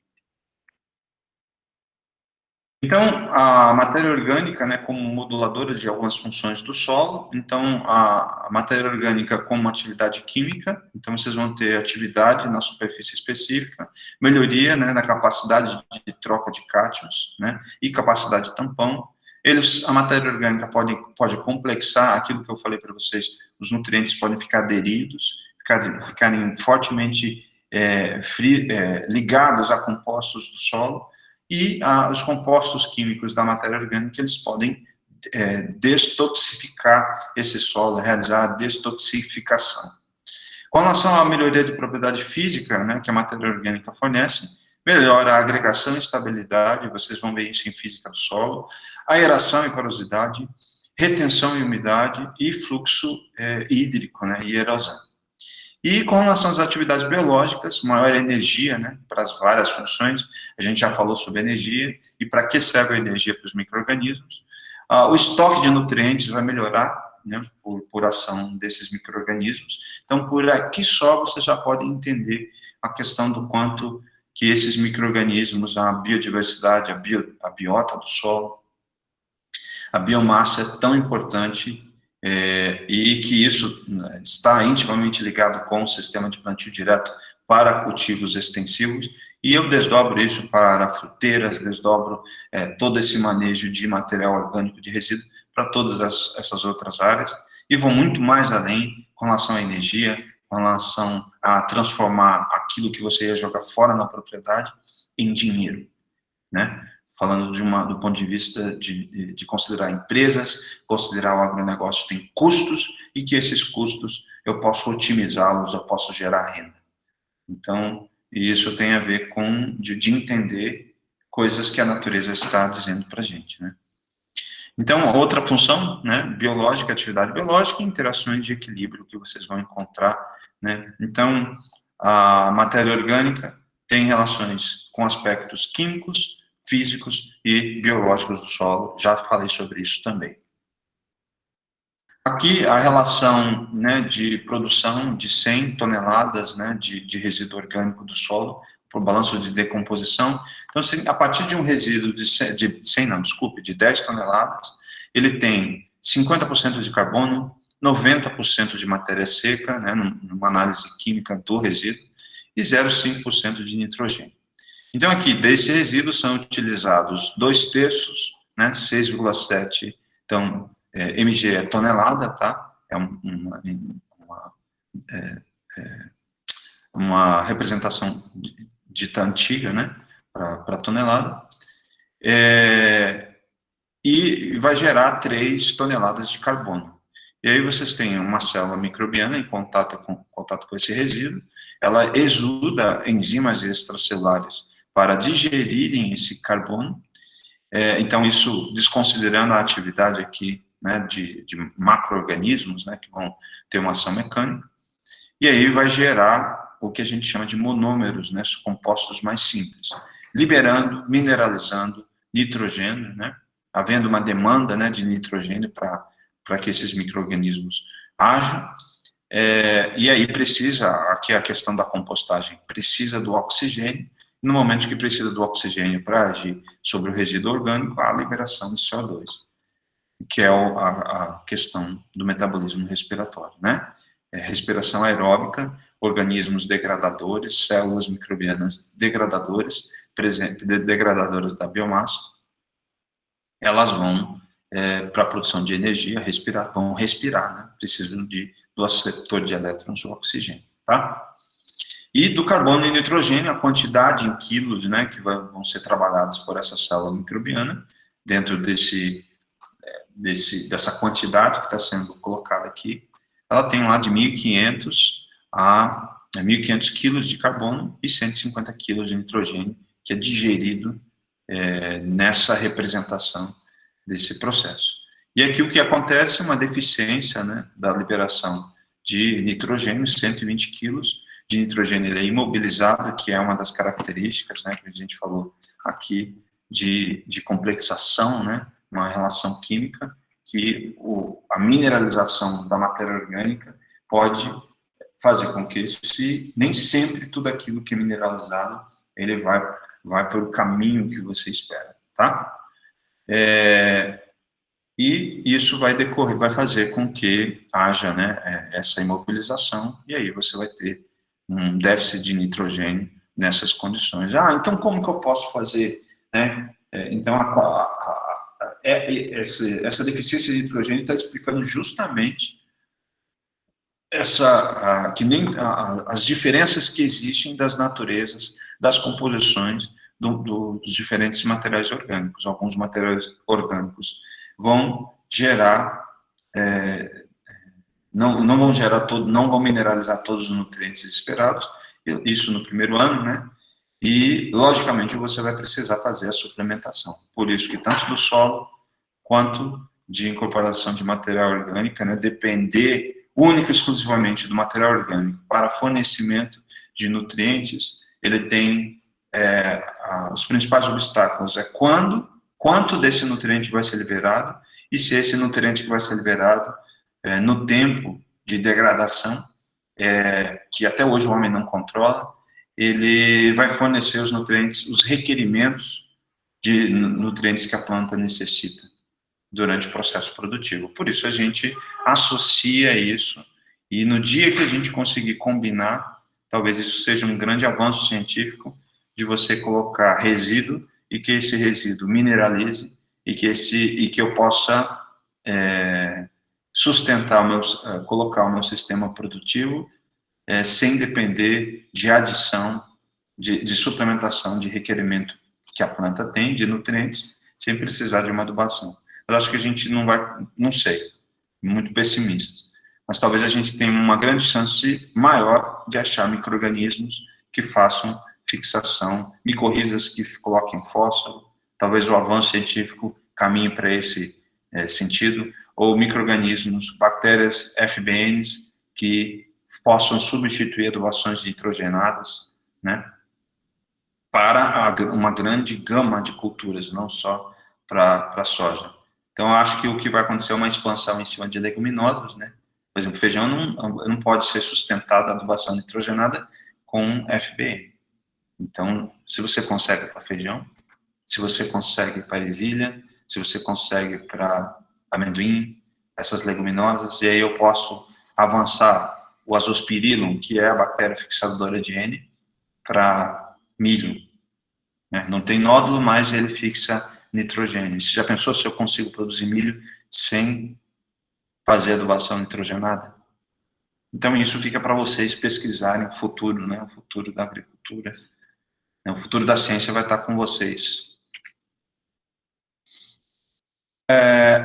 Então, a matéria orgânica, né, como moduladora de algumas funções do solo, então, a matéria orgânica como atividade química, então, vocês vão ter atividade na superfície específica, melhoria, né, na capacidade de troca de cátions, né, e capacidade de tampão. A matéria orgânica pode complexar aquilo que eu falei para vocês, os nutrientes podem ficar aderidos, ficarem fortemente ligados a compostos do solo, e os compostos químicos da matéria orgânica, eles podem destoxificar esse solo, realizar a destoxificação. Com relação à melhoria de propriedade física, né, que a matéria orgânica fornece, melhora a agregação e estabilidade, vocês vão ver isso em física do solo, aeração e porosidade, retenção e umidade e fluxo hídrico, né, e erosão. E com relação às atividades biológicas, maior energia, né, para as várias funções, a gente já falou sobre energia, e para que serve a energia para os micro-organismos. O estoque de nutrientes vai melhorar, né, por ação desses micro-organismos. Então, por aqui só, você já pode entender a questão do quanto que esses micro-organismos, a biodiversidade, a biota do solo, a biomassa é tão importante, e que isso está intimamente ligado com o sistema de plantio direto para cultivos extensivos, e eu desdobro isso para fruteiras, desdobro todo esse manejo de material orgânico de resíduo para todas essas outras áreas, e vou muito mais além com relação à energia, com relação a transformar aquilo que você ia jogar fora na propriedade em dinheiro, né? Falando do ponto de vista de considerar empresas, considerar o agronegócio tem custos, e que esses custos eu posso otimizá-los, eu posso gerar renda. Então, isso tem a ver com de entender coisas que a natureza está dizendo para a gente, né? Então, outra função, né, biológica, atividade biológica e interações de equilíbrio que vocês vão encontrar, né? Então, a matéria orgânica tem relações com aspectos químicos, físicos e biológicos do solo, já falei sobre isso também. Aqui, a relação, né, de produção de 100 toneladas, né, de resíduo orgânico do solo, por balanço de decomposição. Então, a partir de um resíduo de 10 toneladas, ele tem 50% de carbono, 90% de matéria seca, né, numa análise química do resíduo, e 0,5% de nitrogênio. Então, aqui, desse resíduo são utilizados 2/3, né, 6,7, então, mg é tonelada, tá? É uma representação dita antiga, né, para tonelada, e vai gerar 3 toneladas de carbono. E aí vocês têm uma célula microbiana em contato com esse resíduo, ela exuda enzimas extracelulares para digerirem esse carbono, então isso desconsiderando a atividade aqui, né, de macro-organismos, né, que vão ter uma ação mecânica, e aí vai gerar o que a gente chama de monômeros, né, compostos mais simples, liberando, mineralizando nitrogênio, né, havendo uma demanda, né, de nitrogênio para que esses micro-organismos ajam, e aí precisa, aqui é a questão da compostagem, precisa do oxigênio. No momento que precisa do oxigênio para agir sobre o resíduo orgânico, há a liberação de CO2, que é a questão do metabolismo respiratório, né? Respiração aeróbica, organismos degradadores, células microbianas degradadoras da biomassa, elas vão para a produção de energia, vão respirar, né? Precisam do aceptor de elétrons, o oxigênio, tá? E do carbono e nitrogênio, a quantidade em quilos, né, que vão ser trabalhados por essa célula microbiana, dentro dessa quantidade que está sendo colocada aqui, ela tem lá de 1.500 a 1.500 quilos de carbono e 150 quilos de nitrogênio, que é digerido nessa representação desse processo. E aqui o que acontece é uma deficiência, né, da liberação de nitrogênio, 120 quilos de nitrogênio, ele é imobilizado, que é uma das características, né, que a gente falou aqui, de complexação, né, uma relação química, que a mineralização da matéria orgânica pode fazer com que nem sempre tudo aquilo que é mineralizado, ele vai pelo caminho que você espera, tá? E isso vai fazer com que haja, né, essa imobilização, e aí você vai ter um déficit de nitrogênio nessas condições. Então como que eu posso fazer, né? Então, essa deficiência de nitrogênio está explicando justamente as diferenças que existem das naturezas, das composições dos diferentes materiais orgânicos. Alguns materiais orgânicos vão gerar, não vão mineralizar todos os nutrientes esperados, isso no primeiro ano, né? E, logicamente, você vai precisar fazer a suplementação. Por isso que tanto do solo quanto de incorporação de material orgânico, né, depender única e exclusivamente do material orgânico para fornecimento de nutrientes, ele tem os principais obstáculos, quanto desse nutriente vai ser liberado, e se esse nutriente que vai ser liberado, no tempo de degradação, que até hoje o homem não controla, ele vai fornecer os nutrientes, os requerimentos de nutrientes que a planta necessita durante o processo produtivo. Por isso a gente associa isso, e no dia que a gente conseguir combinar, talvez isso seja um grande avanço científico, de você colocar resíduo, e que esse resíduo mineralize, e que eu possa colocar o meu sistema produtivo sem depender de adição, de suplementação, de requerimento que a planta tem, de nutrientes, sem precisar de uma adubação. Eu acho que a gente não sei, muito pessimista, mas talvez a gente tenha uma grande chance maior de achar micro-organismos que façam fixação, micorrizas que coloquem fósforo, talvez o avanço científico caminhe para esse sentido, ou micro-organismos, bactérias FBNs, que possam substituir adubações nitrogenadas, né, para uma grande gama de culturas, não só para a soja. Então, eu acho que o que vai acontecer é uma expansão em cima de leguminosas, né? Por exemplo, feijão não pode ser sustentado a adubação nitrogenada com FBN. Então, se você consegue para feijão, se você consegue para ervilha, se você consegue para amendoim, essas leguminosas, e aí eu posso avançar o Azospirillum, que é a bactéria fixadora de N, para milho. Né? Não tem nódulo, mas ele fixa nitrogênio. Você já pensou se eu consigo produzir milho sem fazer adubação nitrogenada? Então, isso fica para vocês pesquisarem o futuro, né? O futuro da agricultura. O futuro da ciência vai estar com vocês.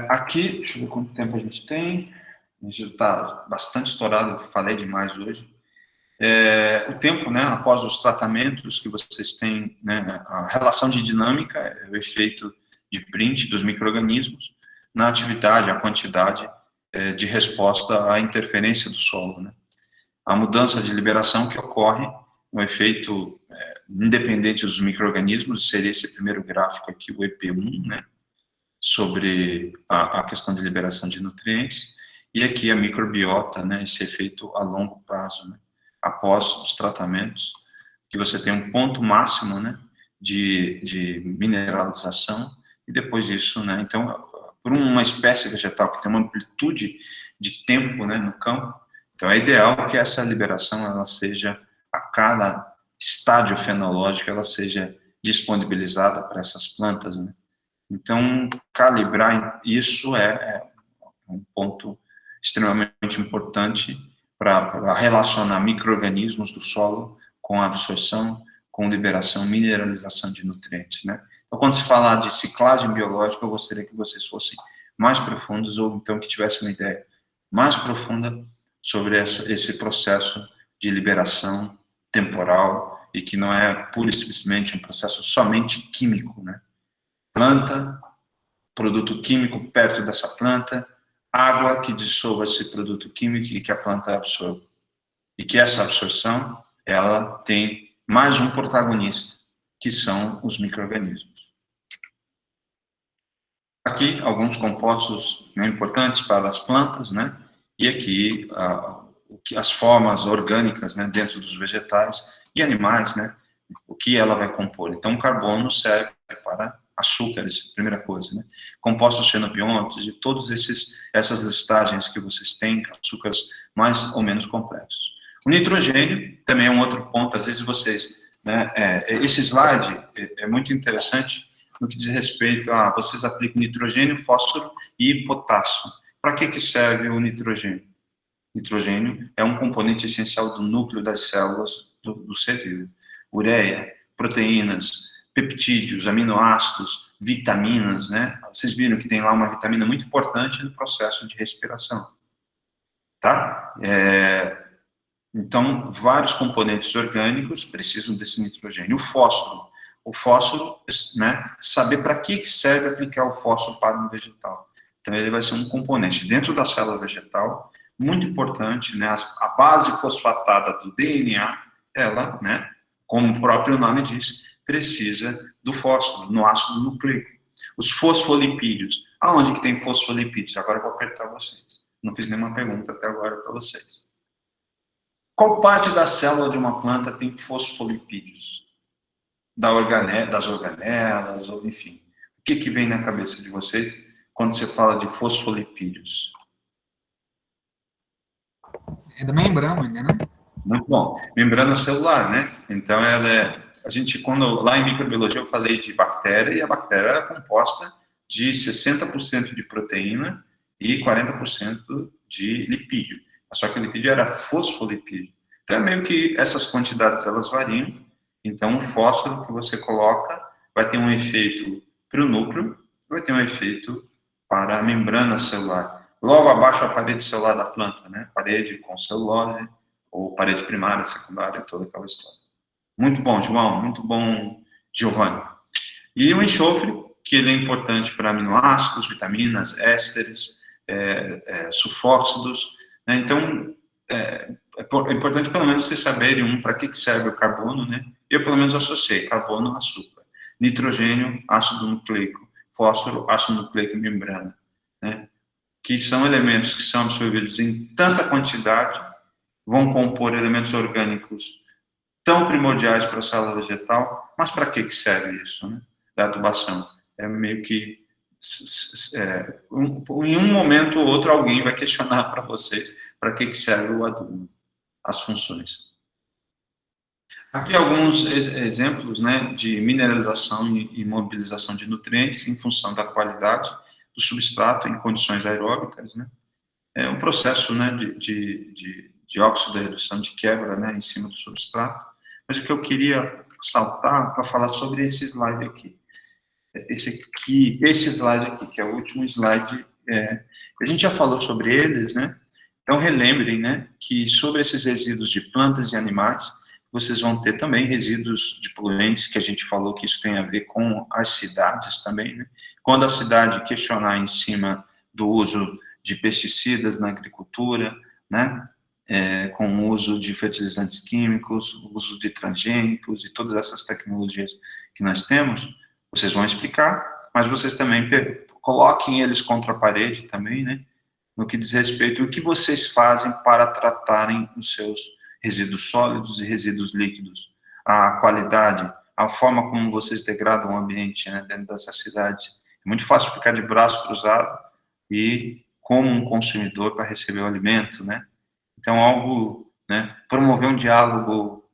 Aqui, deixa eu ver quanto tempo a gente tem. A gente está bastante estourado, falei demais hoje. O tempo, né, após os tratamentos que vocês têm, né, a relação de dinâmica, o efeito de print dos micro-organismos na atividade, a quantidade de resposta à interferência do solo, né. a mudança de liberação que ocorre, um efeito independente dos micro-organismos, seria esse primeiro gráfico aqui, o EP1, né, sobre a questão de liberação de nutrientes, e aqui a microbiota, né, esse efeito a longo prazo, né, após os tratamentos, que você tem um ponto máximo, né, de mineralização, e depois disso, né, então, por uma espécie vegetal que tem uma amplitude de tempo, né, no campo, então é ideal que essa liberação, ela seja, a cada estágio fenológico, ela seja disponibilizada para essas plantas, né. Então, calibrar isso é um ponto extremamente importante para relacionar micro-organismos do solo com a absorção, com liberação, mineralização de nutrientes, né? Então, quando se falar de ciclagem biológica, eu gostaria que vocês fossem mais profundos, ou então que tivessem uma ideia mais profunda sobre esse processo de liberação temporal, e que não é pura e simplesmente um processo somente químico, né? Planta, produto químico perto dessa planta, água que dissolva esse produto químico e que a planta absorva. E que essa absorção, ela tem mais um protagonista, que são os micro-organismos. Aqui, alguns compostos, né, importantes para as plantas, né, e aqui as formas orgânicas, né, dentro dos vegetais e animais, né, o que ela vai compor. Então, o carbono serve para açúcares, primeira coisa, né? Compostos xenobiontos, de todas essas listagens que vocês têm, açúcares mais ou menos complexos. O nitrogênio também é um outro ponto, às vezes vocês, né, esse slide é muito interessante no que diz respeito a, vocês aplicam nitrogênio, fósforo e potássio. Para que serve o nitrogênio? Nitrogênio é um componente essencial do núcleo das células do ser vivo. Ureia, proteínas, peptídeos, aminoácidos, vitaminas, né? Vocês viram que tem lá uma vitamina muito importante no processo de respiração, tá? Então, vários componentes orgânicos precisam desse nitrogênio. O fósforo, né? Saber para que serve aplicar o fósforo para um vegetal. Então, ele vai ser um componente dentro da célula vegetal, muito importante, né? A base fosfatada do DNA, ela, né? Como o próprio nome diz, precisa do fósforo, no ácido nucleico. Os fosfolipídios. Aonde que tem fosfolipídios? Agora eu vou apertar vocês. Não fiz nenhuma pergunta até agora para vocês. Qual parte da célula de uma planta tem fosfolipídios? Das organelas, ou enfim. O que vem na cabeça de vocês quando você fala de fosfolipídios? É da membrana, né? Muito bom. Membrana celular, né? Então, a gente, lá em microbiologia eu falei de bactéria, e a bactéria é composta de 60% de proteína e 40% de lipídio. Só que o lipídio era fosfolipídio. Então, é meio que essas quantidades, elas variam. Então, o fósforo que você coloca vai ter um efeito para o núcleo, vai ter um efeito para a membrana celular. Logo abaixo, a parede celular da planta, né? Parede com celulose, ou parede primária, secundária, toda aquela história. Muito bom, João, muito bom, Giovanni. E o enxofre, que ele é importante para aminoácidos, vitaminas, ésteres, sulfóxidos, né? Então, é importante pelo menos vocês saberem para que serve o carbono, né? Eu pelo menos associei carbono, açúcar, nitrogênio, ácido nucleico, fósforo, ácido nucleico e membrana, né? Que são elementos que são absorvidos em tanta quantidade, vão compor elementos orgânicos tão primordiais para a célula vegetal, mas para que serve isso, né? Da adubação. É meio que, em um momento ou outro, alguém vai questionar para vocês para que serve o adubo, as funções. Aqui alguns exemplos, né, de mineralização e mobilização de nutrientes em função da qualidade do substrato em condições aeróbicas, né? É um processo, né, de óxido, redução, de quebra, né, em cima do substrato. Mas o que eu queria saltar para falar sobre esse slide aqui. Esse slide aqui, que é o último slide, a gente já falou sobre eles, né? Então, relembrem, né, que sobre esses resíduos de plantas e animais, vocês vão ter também resíduos de poluentes, que a gente falou que isso tem a ver com as cidades também, né? Quando a cidade questionar em cima do uso de pesticidas na agricultura, né? com o uso de fertilizantes químicos, o uso de transgênicos e todas essas tecnologias que nós temos, vocês vão explicar, mas vocês também coloquem eles contra a parede também, né, no que diz respeito ao que vocês fazem para tratarem os seus resíduos sólidos e resíduos líquidos, a qualidade, a forma como vocês degradam o ambiente, né, dentro dessas cidades. É muito fácil ficar de braço cruzado e como um consumidor para receber o alimento, né? Então, algo, né, promover um diálogo,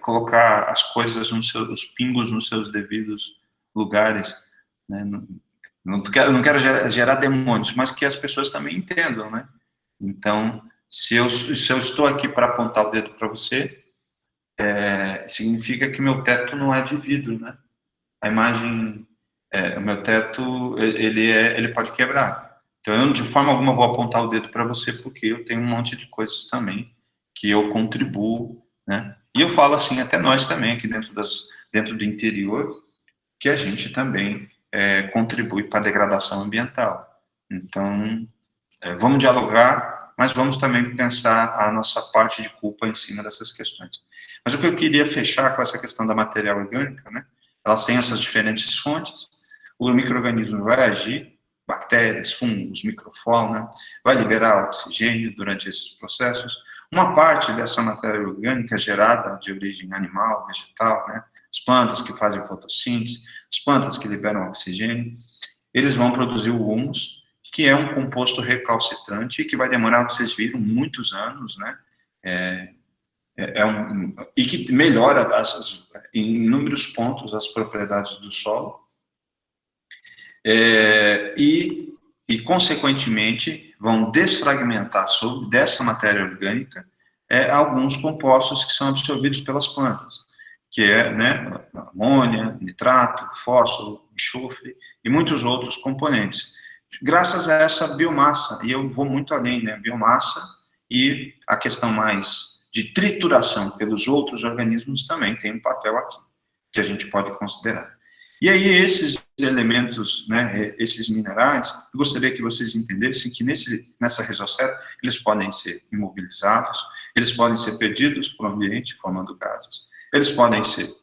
colocar as coisas, os pingos nos seus devidos lugares, né? Não quero gerar demônios, mas que as pessoas também entendam, né? Então, se eu estou aqui para apontar o dedo para você, significa que meu teto não é de vidro, né? A imagem, o meu teto, ele pode quebrar. Então, eu de forma alguma vou apontar o dedo para você, porque eu tenho um monte de coisas também que eu contribuo, né? E eu falo assim, até nós também, aqui dentro do interior, que a gente também contribui para a degradação ambiental. Então, vamos dialogar, mas vamos também pensar a nossa parte de culpa em cima dessas questões. Mas o que eu queria fechar com essa questão da matéria orgânica, né? Elas têm essas diferentes fontes, o micro-organismo vai agir, bactérias, fungos, microfauna, vai liberar oxigênio durante esses processos. Uma parte dessa matéria orgânica gerada de origem animal, vegetal, né? As plantas que fazem fotossíntese, as plantas que liberam oxigênio, eles vão produzir o humus, que é um composto recalcitrante e que vai demorar, vocês viram, muitos anos, né? E que melhora em inúmeros pontos as propriedades do solo. Consequentemente, vão desfragmentar dessa matéria orgânica alguns compostos que são absorvidos pelas plantas, que né, amônia, nitrato, fósforo, enxofre e muitos outros componentes. Graças a essa biomassa, e eu vou muito além, né, biomassa e a questão mais de trituração pelos outros organismos também tem um papel aqui, que a gente pode considerar. E aí, esses elementos, né, esses minerais, eu gostaria que vocês entendessem que nessa risosfera, eles podem ser imobilizados, eles podem ser perdidos para o ambiente, formando gases, eles podem ser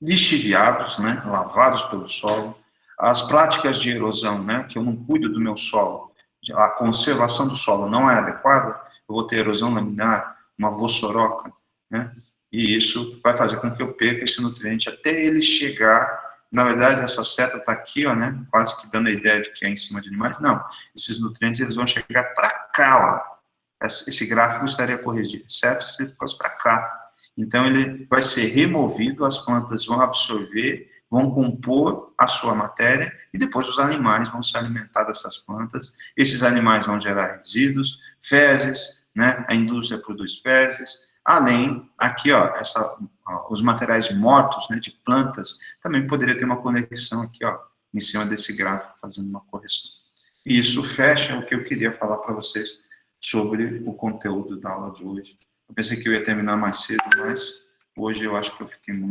lixiviados, né, lavados pelo solo, as práticas de erosão, né, que eu não cuido do meu solo, a conservação do solo não é adequada, eu vou ter erosão laminar, uma vossoroca, né, e isso vai fazer com que eu perca esse nutriente até ele chegar. Na verdade, essa seta está aqui, ó, né, quase que dando a ideia de que é em cima de animais. Não, esses nutrientes eles vão chegar para cá, ó. Esse gráfico estaria corrigido, certo? Se ele fosse para cá. Então, ele vai ser removido, as plantas vão absorver, vão compor a sua matéria, e depois os animais vão se alimentar dessas plantas. Esses animais vão gerar resíduos, fezes, né, a indústria produz fezes, além, aqui, ó, os materiais mortos, né, de plantas, também poderia ter uma conexão aqui, ó, em cima desse gráfico, fazendo uma correção. E isso fecha o que eu queria falar para vocês sobre o conteúdo da aula de hoje. Eu pensei que eu ia terminar mais cedo, mas hoje eu acho que eu fiquei muito